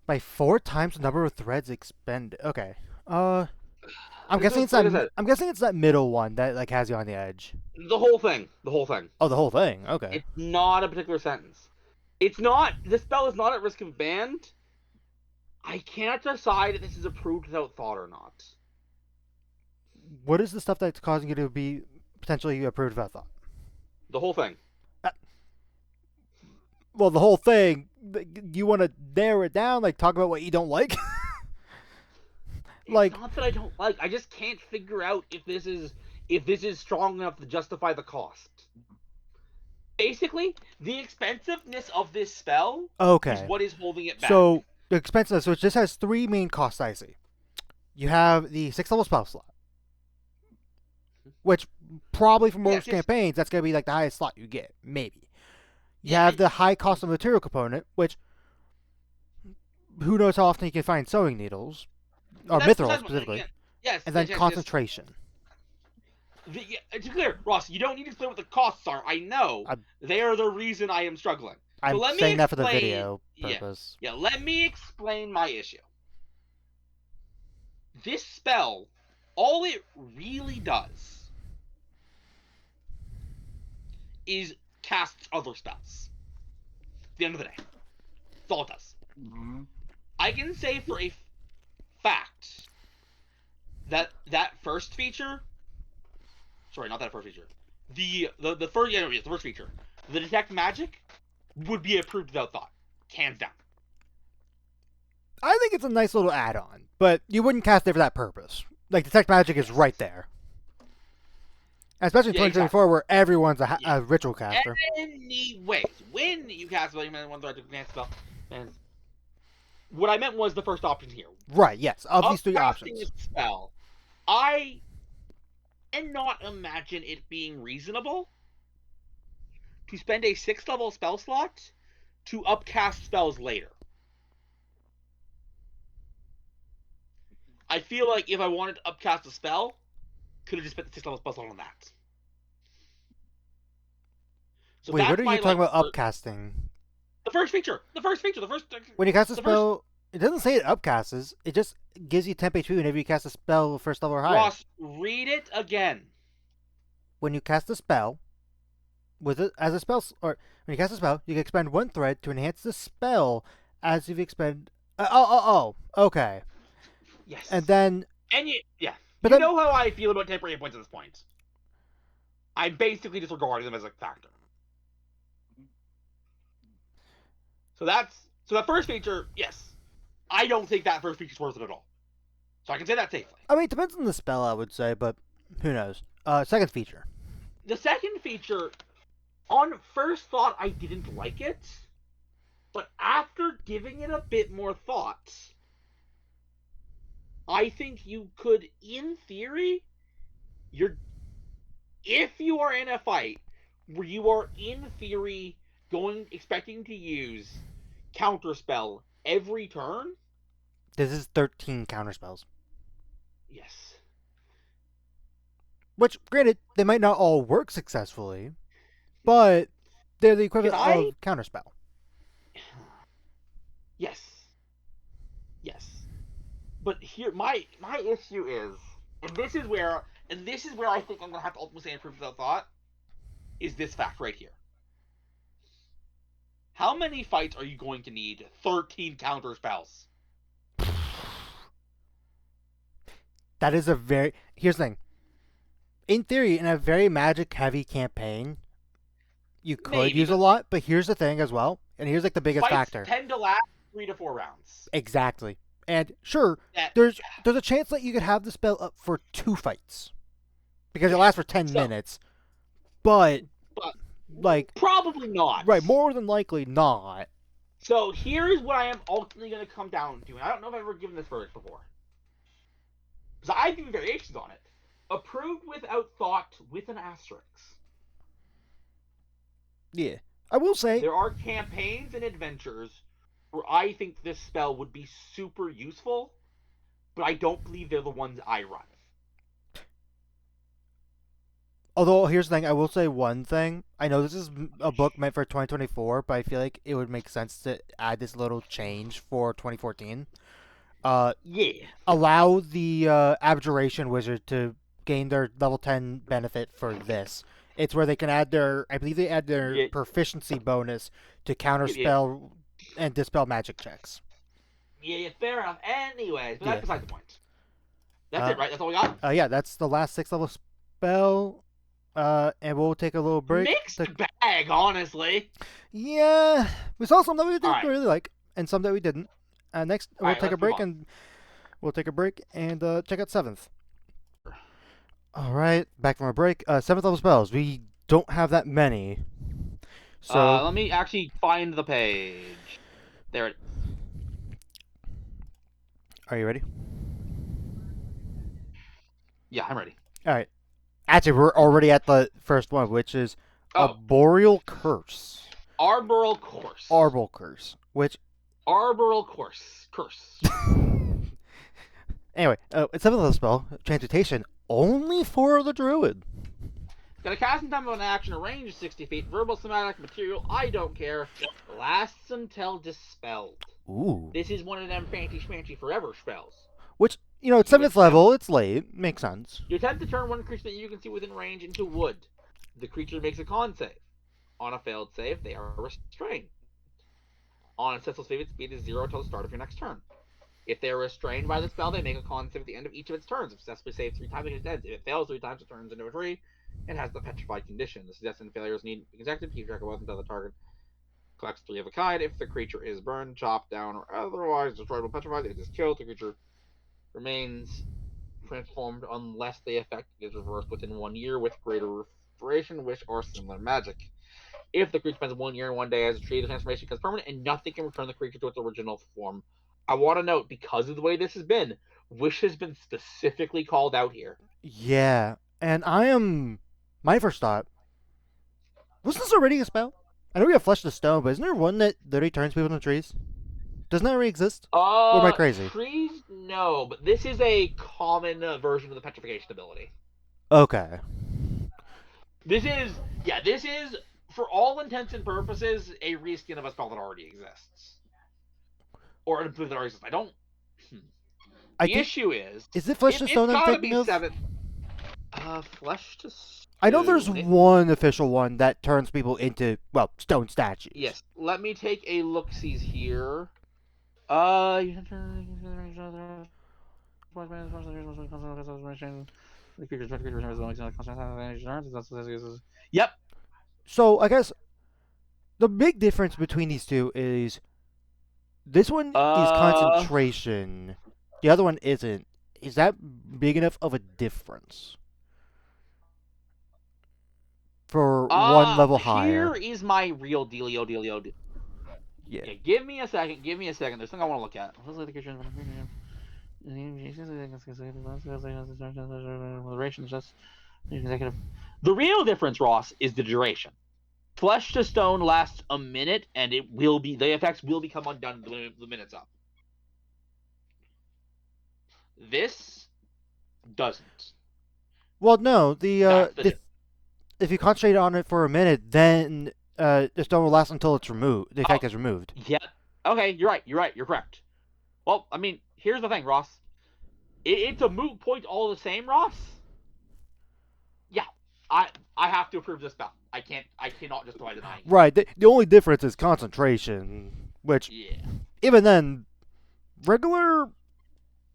by 4 times the number of threads expended. Okay. I'm This guessing is- it's like I that. said, I'm guessing it's that middle one that like has you on the edge. The whole thing. The whole thing. Oh, the whole thing. Okay. It's not a particular sentence. It's not. This spell is not at risk of banned. I can't decide if this is approved without thought or not. What is the stuff that's causing you to be potentially approved without thought? The whole thing. Well, the whole thing. You want to narrow it down? Like talk about what you don't like? Like- It's not that I don't like. I just can't figure out if this is strong enough to justify the cost. Basically, the expensiveness of this spell is Okay. what is holding it back. So the expensive. So it just has 3 main costs. I see. You have the 6th level spell slot, which probably for most Yes, yes. campaigns that's gonna be like the highest slot you get, maybe. You Yeah, have the high cost of material component, which who knows how often you can find sewing needles or That's mithril what I'm saying, specifically, yeah. Yes. and then yes, yes, yes. concentration. To be clear, Ross, you don't need to explain what the costs are. I know. They are the reason I am struggling. I'm let me saying that for the explain- video yeah. purpose. Yeah, let me explain my issue. This spell, all it really does is casts other spells. At the end of the day. That's all it does. Mhm. I can say for a fact that first feature, sorry, not that first feature, the first, yeah, no, the first feature, the detect magic, would be approved without thought, hands down. I think it's a nice little add-on, but you wouldn't cast it for that purpose. Like, Detect Magic is right there. Especially in Yeah, 2024, where everyone's a ritual caster. Anyways, when you cast a spell, one threat to cast spell, and what I meant was the first option here. Right, yes, of these three Upcasting options. a spell, I cannot imagine it being reasonable to spend a 6th level spell slot to upcast spells later. I feel like if I wanted to upcast a spell, could have just spent the 6th level spell slot on that. So Wait, that's what are you my, talking like, about upcasting? The first feature. When you cast a the spell, it doesn't say it upcasts. It just gives you temp HP whenever you cast a spell first level or higher. Ross, read it again. When you cast a spell, with it as a spell, or when you cast a spell, you can expend one thread to enhance the spell as if you expend. Okay. Yes. And then, yeah. but You then, know how I feel about temporary hit points at this point. I'm basically disregarding them as a factor. So that first feature, yes. I don't think that first feature is worth it at all. So I can say that safely. I mean, it depends on the spell, I would say, but who knows? Second feature. The second feature, on first thought, I didn't like it. But after giving it a bit more thought, I think you could, in theory, if you are in a fight where you are, in theory, expecting to use counterspell every turn. This is 13 counterspells. Yes. Which, granted, they might not all work successfully, but they're the equivalent of counterspell. Yes. But here, my issue is, and this is where I think I'm gonna have to ultimately say improve without thought, is this fact right here. How many fights are you going to need 13 counter spells? That is here's the thing. In theory, in a very magic-heavy campaign, you could use a lot, but here's the thing as well, and here's like the biggest fights factor. Tend to last 3 to 4 rounds. Exactly. And sure, there's a chance that you could have the spell up for 2 fights. Because it lasts for 10 minutes. But like, probably not. Right, more than likely not. So here's what I am ultimately going to come down to, and I don't know if I've ever given this verdict before. Because I've given variations on it. Approved without thought with an asterisk. Yeah. I will say, there are campaigns and adventures where I think this spell would be super useful, but I don't believe they're the ones I run. Although, here's the thing, I will say one thing. I know this is a book meant for 2024, but I feel like it would make sense to add this little change for 2014. Yeah. Allow the Abjuration Wizard to gain their level 10 benefit for this. It's where they can add I believe they add their proficiency bonus to counterspell and dispel magic checks. Yeah, fair enough. Anyways, but that's beside the point. That's it, right? That's all we got? Yeah, that's the last 6th level spell. And we'll take a little break. Mixed bag, honestly. Yeah, we saw some that we didn't really like, and some that we didn't. Next, we'll take a break and check out 7th. All right, back from our break. 7th level spells. We don't have that many. So let me actually find the page. There it is. Are you ready? Yeah, I'm ready. All right. Actually, we're already at the first one, which is Arboreal Curse. Arboreal Curse. Arboreal Curse. Arboreal Curse. Anyway, it's 7th level spell. Transmutation only for the Druid. Got a casting time of an action, a range of 60 feet, verbal, somatic, material, I don't care, lasts until dispelled. Ooh. This is one of them fancy schmancy forever spells. Which, you know, it's 7th level, it's late. Makes sense. You attempt to turn one creature that you can see within range into wood. The creature makes a con save. On a failed save, they are restrained. On a successful save, its speed is 0 until the start of your next turn. If they are restrained by the spell, they make a con save at the end of each of its turns. If successfully saves 3 times, it ends. If it fails 3 times, it turns into a tree and has the petrified condition. The success and failures need to be consecutive. Keep track of weapons until the target collects 3 of a kind. If the creature is burned, chopped down, or otherwise destroyed or petrified, it is killed. The creature remains transformed unless the effect is reversed within 1 year with greater restoration, wish, or similar magic. If the creature spends 1 year and 1 day as a tree, the transformation becomes permanent, and nothing can return the creature to its original form. I want to note, because of the way this has been, wish has been specifically called out here. Yeah, and my first thought, wasn't this already a spell? I know we have Flesh to Stone, but isn't there one that literally turns people into trees? Doesn't that already exist? Or am I crazy? Trees, no, but this is a common version of the petrification ability. Okay. This is, for all intents and purposes, a reskin of a spell that already exists. Or an ability that already exists. The issue is it Flesh to Stone I'm thinking of? Flesh to Stone. I know there's one official one that turns people into, well, stone statues. Yes. Let me take a look-sees here. Yep. So, I guess the big difference between these two is this one is concentration. The other one isn't. Is that big enough of a difference? For one level higher. Here is my real dealio. Yeah. Give me a second. There's something I want to look at. The real difference, Ross, is the duration. Flesh to Stone lasts a minute, and the effects will become undone the minute's up. This doesn't. Well, no. If you concentrate on it for a minute, then the stone will last until it's removed. The effect is removed. Yeah. Okay, you're right. You're correct. Well, I mean, here's the thing, Ross. It's a moot point all the same, Ross. Yeah, I have to approve this spell. I cannot just deny it. Right. The only difference is concentration, which even then, regular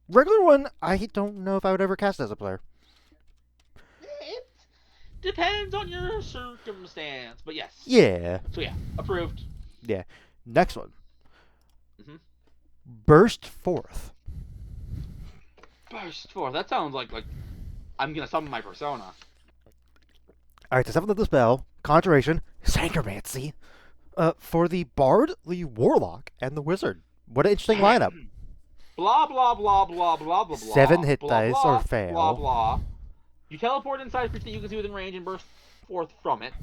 one, I don't know if I would ever cast as a player. It depends on your circumstance, but yes. Yeah. So yeah, approved. Yeah. Next one. Burst Forth. Burst Forth. That sounds like I'm gonna summon my persona. Alright, the 7th of the spell, Conjuration, Sanchromancy, for the Bard, the Warlock, and the Wizard. What an interesting lineup. Blah, blah, blah, blah, blah, blah, 7 hit blah, dice blah, or fail. Blah, blah. You teleport inside a creature that you can see within range and burst forth from it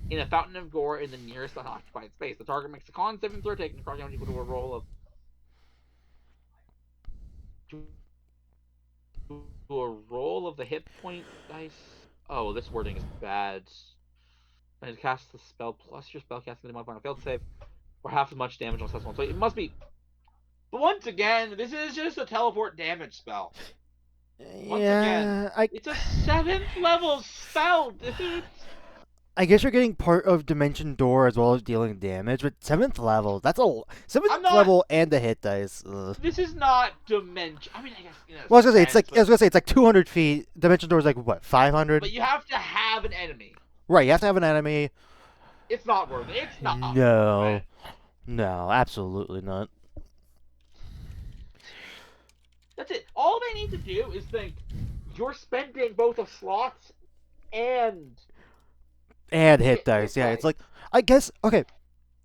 in a fountain of gore in the nearest unoccupied space. The target makes a con 7 throw taking across damage equal to a roll of... the hit point dice. Oh, this wording is bad. When it casts the spell plus your spell casting modifier on a failed save, or half as much damage on a successful one. So it must be. But once again, this is just a teleport damage spell. Once again, it's a 7th level spell, dude. I guess you're getting part of Dimension Door as well as dealing damage, but 7th level, that's a 7th level and the hit dice. Ugh. This is not Dimension. I mean, I guess. Well, I was gonna say it's like 200 feet. Dimension Door is like what, 500? But you have to have an enemy. Right, you have to have an enemy. It's not worth it. It's not. No, no, absolutely not. That's it. All they need to do is think you're spending both of slots and hit dice. Yeah, it's like, I guess, okay,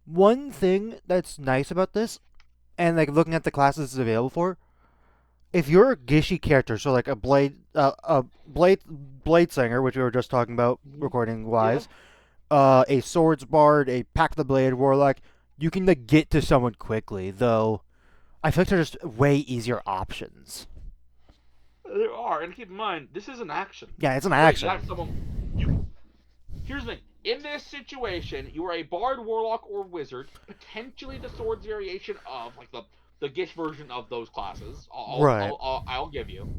one thing that's nice about this, and like looking at the classes it's available for, if you're a Gishi character, so like a blade singer, which we were just talking about recording wise, a swords bard, a pack the blade warlock, you can like get to someone quickly. Though, I feel like they're just way easier options. There are, and keep in mind, this is an action. Yeah, it's an action. You have someone. Here's the thing. In this situation, you are a bard, warlock, or wizard, potentially the swords variation of like the Gish version of those classes. Right. I'll give you.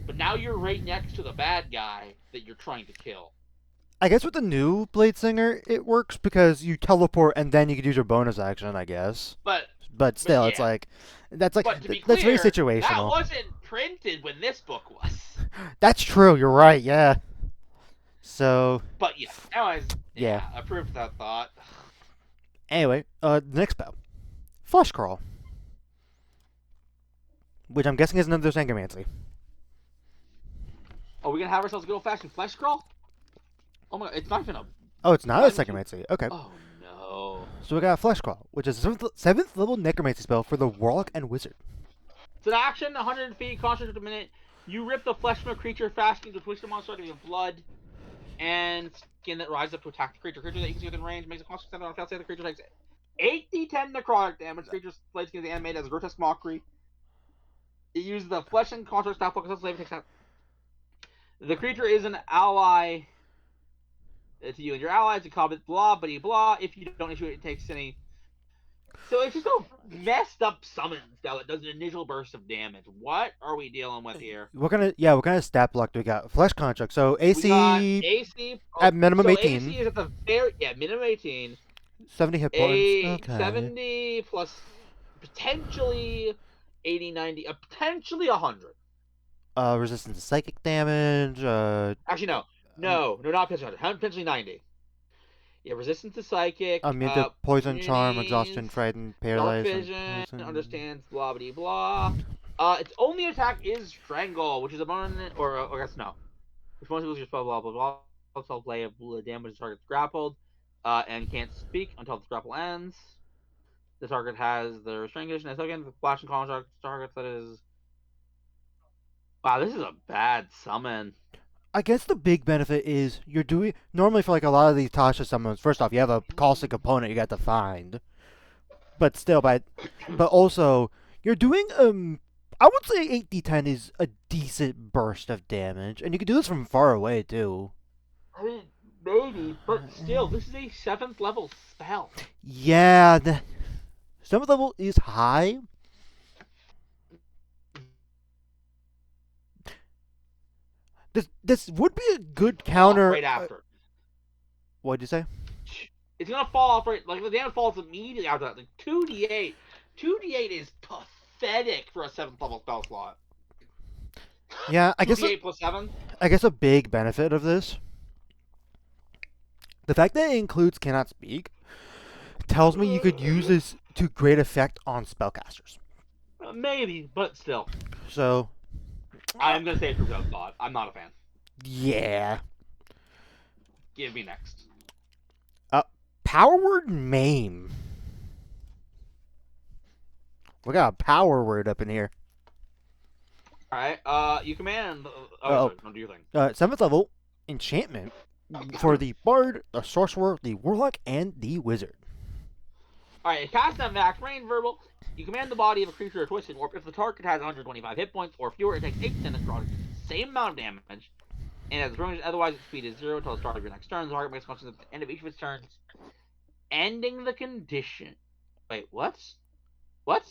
But now you're right next to the bad guy that you're trying to kill. I guess with the new Blade Singer, it works because you teleport and then you can use your bonus action, I guess. But But still, it's yeah. like But to be that's very clear, that situational. wasn't printed when this book was. That's true. You're right. Yeah. So But yes, anyways, Yeah. approved that thought. anyway, the next spell, Flesh Crawl, which I'm guessing is another Sangomancy. Are we gonna have ourselves a good old fashioned flesh crawl? Oh my! It's not even a. Oh, it's not a Not even- Sangomancy. Okay. Oh no! So we got a Flesh Crawl, which is a seventh level Necromancy spell for the Warlock and Wizard. It's an action, 100 feet, concentrate a minute. You rip the flesh from a creature, fasting to twist the monster out of your blood, and skin that rises up to attack the creature. Creature that you can see within range makes a constitution on a fail save. The creature takes 8d10 necrotic damage. Creature's blade skin is animated as a grotesque mockery. It uses the flesh and construct style focus on slave takes out. The creature is an ally to you and your allies in combat, blah, blah, blah. If you don't issue it, it takes any. So it's just a messed up summon spell that does an initial burst of damage. What are we dealing with here? What kind of stat block do we got? Flesh Construct. So We got AC AC at minimum so 18. AC is at the very minimum 18. 70 hit points. A Okay. 70 plus potentially 80, 90, potentially 100. Resistance to psychic damage. Actually, no, not potentially 90. Yeah, resistance to psychic. Immune to poison, charm, immunities, exhaustion, frighten, dark paralyze. vision, and understands blah blah blah. Its only attack is strangle, which is a bonus, or I guess no. Which bonus equals your spell blah blah blah. Also play of damage the target's grappled, and can't speak until the grapple ends. The target has the restraint condition as again the flash and construct target that is. Wow, this is a bad summon. I guess the big benefit is you're doing normally for like a lot of these Tasha summons. First off, you have a caustic opponent you got to find, but still, but also you're doing I would say 8d10 is a decent burst of damage, and you can do this from far away too. I mean, maybe, but still, this is a 7th level spell. Yeah, the 7th level is high. This would be a good counter. Right after. What'd you say? It's gonna fall off right, like the damage falls immediately after that. Like 2d8. 2d8 is pathetic for a 7th level spell slot. Yeah, I guess 2d8 plus 7. I guess a big benefit of this, the fact that it includes cannot speak, tells me you could use this to great effect on spellcasters. Maybe, but still. So, I'm gonna say it's a thought. I'm not a fan. yeah. Give me next. Power word maim. We got a power word up in here. Alright, you command. Uh-oh. Sorry, don't do your thing. 7th level enchantment for the bard, the sorcerer, the warlock, and the wizard. Alright, cast that max range verbal. You command the body of a creature or twisted warp. If the target has 125 hit points or fewer, it takes 8 necrotic, same amount of damage. And as range, otherwise its speed is 0 until the start of your next turn. The target makes constitution at the end of each of its turns. Ending the condition. Wait, what? What?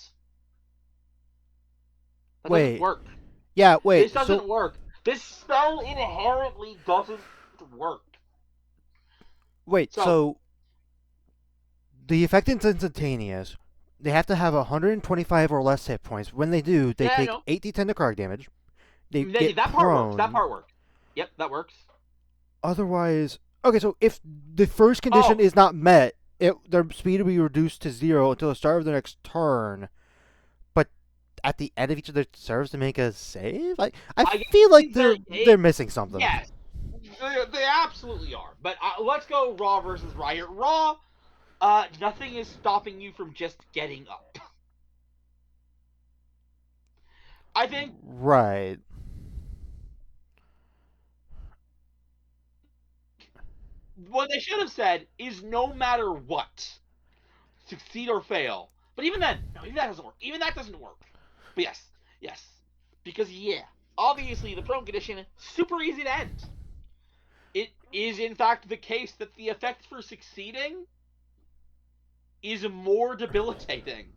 That Wait. doesn't work. Yeah, wait. This doesn't work. This spell inherently doesn't work. Wait, So- so the effect is instantaneous. They have to have 125 or less hit points. When they do, they Yeah, I take know. 8d10 necrotic damage. They That get part prone. works. That part works. Yep, that works. Otherwise, okay. So if the first condition Oh. is not met, their speed will be reduced to 0 until the start of the next turn. But at the end of each of their serves to make a save, I I feel like they're- they're missing something. Yes, they absolutely are. But let's go Raw versus Riot. Raw, nothing is stopping you from just getting up. I think Right. what they should have said is no matter what, succeed or fail. But even then, no, even that doesn't work. Even that doesn't work. But yes. Because obviously the prone condition, super easy to end. it is in fact the case that the effect for succeeding is more debilitating.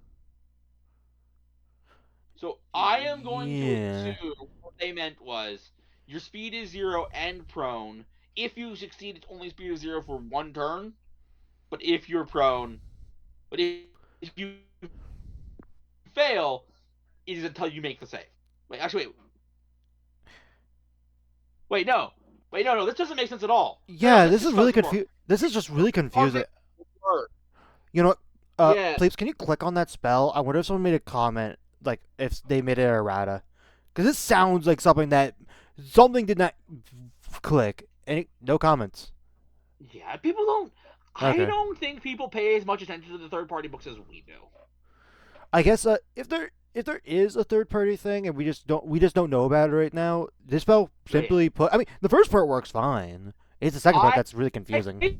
So I am going to Yeah. assume what they meant was your speed is 0 and prone. If you succeed, it's only speed of 0 for 1 turn. But if you're prone, but if you fail, it is until you make the save. Wait, actually, no. This doesn't make sense at all. Yeah, No, this is really doesn't work. confusing. This is just really confusing. Work. You know what? Yeah. Please, can you click on that spell? I wonder if someone made a comment, like if they made it errata, because this sounds like something did not click. No comments. Yeah, people don't. I Okay. don't think people pay as much attention to the third-party books as we do. I guess if there is a third party thing and we just don't know about it right now, this spell simply put. I mean, the first part works fine. It's the second part that's really confusing.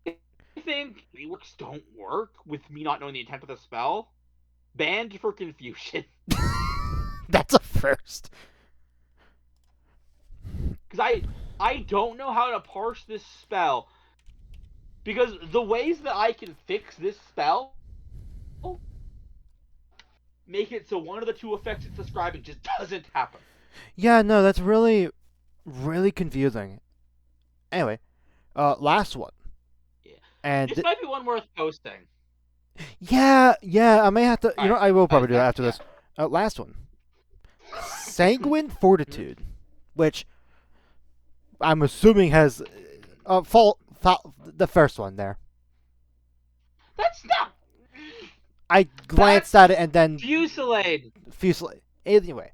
I think reworks don't work with me not knowing the intent of the spell. Banned for confusion. That's a first. Because I don't know how to parse this spell. Because the ways that I can fix this spell make it so one of the two effects it's describing just doesn't happen. Yeah, no, that's really, really confusing. Anyway, last one. Yeah. And This might be one worth posting. yeah, I may have to. I will probably do that Alright, after this. Last one. Sanguine Fortitude, which I'm assuming has the first one there. That's not I glanced at it and then Fusillade. Fusillade. Anyway,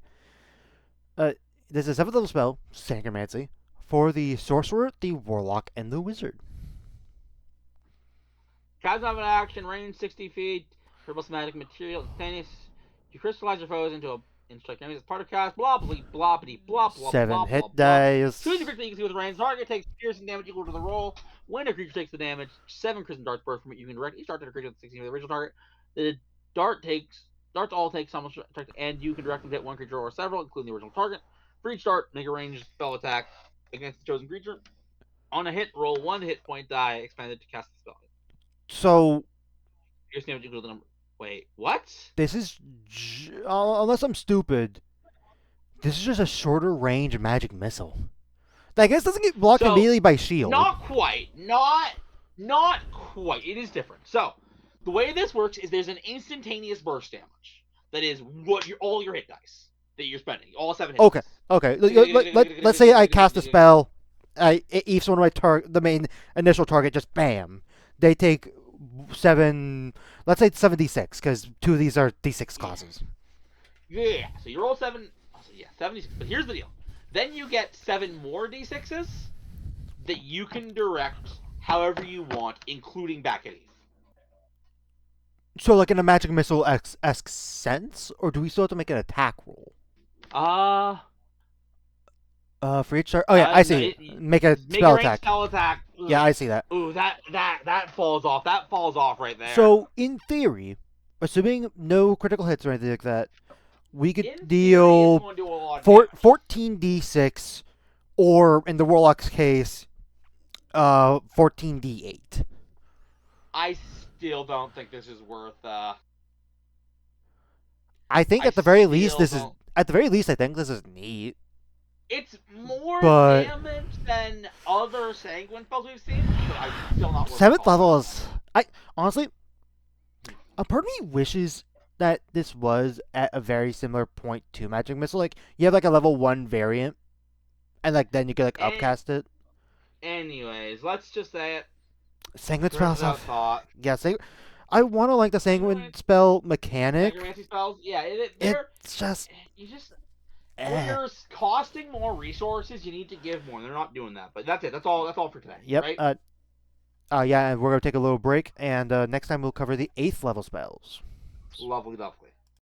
this is a 7th level spell, Sangromancy, for the Sorcerer, the Warlock, and the Wizard. Cast of an action, range 60 feet, triple somatic material, tennis. You crystallize your foes into strike enemies as part of cast, blah, blah, blah, blah, blah, blah, 7 blah, hit blah, blah. dice. Choose a creature you can see with range. Target takes piercing damage equal to the roll. When a creature takes the damage, 7 Crimson Darts burst from it. You can direct each dart at a creature with 16 with the original target. The darts all take some effect, and you can direct them to hit one creature or several, including the original target. For each dart, make a ranged spell attack against the chosen creature. On a hit, roll 1 hit point die expanded to cast the spell. So Piercing damage equal to the number. Wait, what? this is, unless I'm stupid, this is just a shorter range magic missile. I guess it doesn't get blocked So, immediately by shield. Not quite. Not quite. It is different. So, the way this works is there's an instantaneous burst damage. That is all your hit dice that you're spending. All 7 hit Okay. dice. Okay. Let's say I cast a spell. Each one of my the main initial target, just bam. They take 7. Let's say 7d6, because 2 of these are d6 causes. Yeah. So you roll 7. So yeah, 76. But here's the deal. Then you get 7 more d6s that you can direct however you want, including back at Eve. So, like in a magic missile esque sense, or do we still have to make an attack roll? For each start. Oh yeah, I see. Make a spell attack. Spell attack. Ugh. Yeah, I see that. Ooh, that falls off. That falls off right there. So, in theory, assuming no critical hits or anything like that, we could In theory, deal it's gonna do a lot of damage. 14d6, or in the Warlock's case, 14d8. I still don't think this is worth. I think I at the very least still this is. don't- At the very least, I think this is neat. It's more But- damage than other sanguine spells we've seen, but I'm still not. worth 7th calling. level is. Honestly, a part of me wishes that this was at a very similar point to Magic Missile. Like, you have like a level 1 variant, and like then you could like And- upcast it. Anyways, let's just say it. Sanguine Without spells. thought. Yeah, I want to like the Sanguine spell mechanic. Necromancy spells, yeah, they're It's just. you just Eh. when you're costing more resources, you need to give more. They're not doing that, but that's it. That's all for today. Yep. Right? Yeah, and we're gonna take a little break, and next time we'll cover the 8th level spells. Lovely.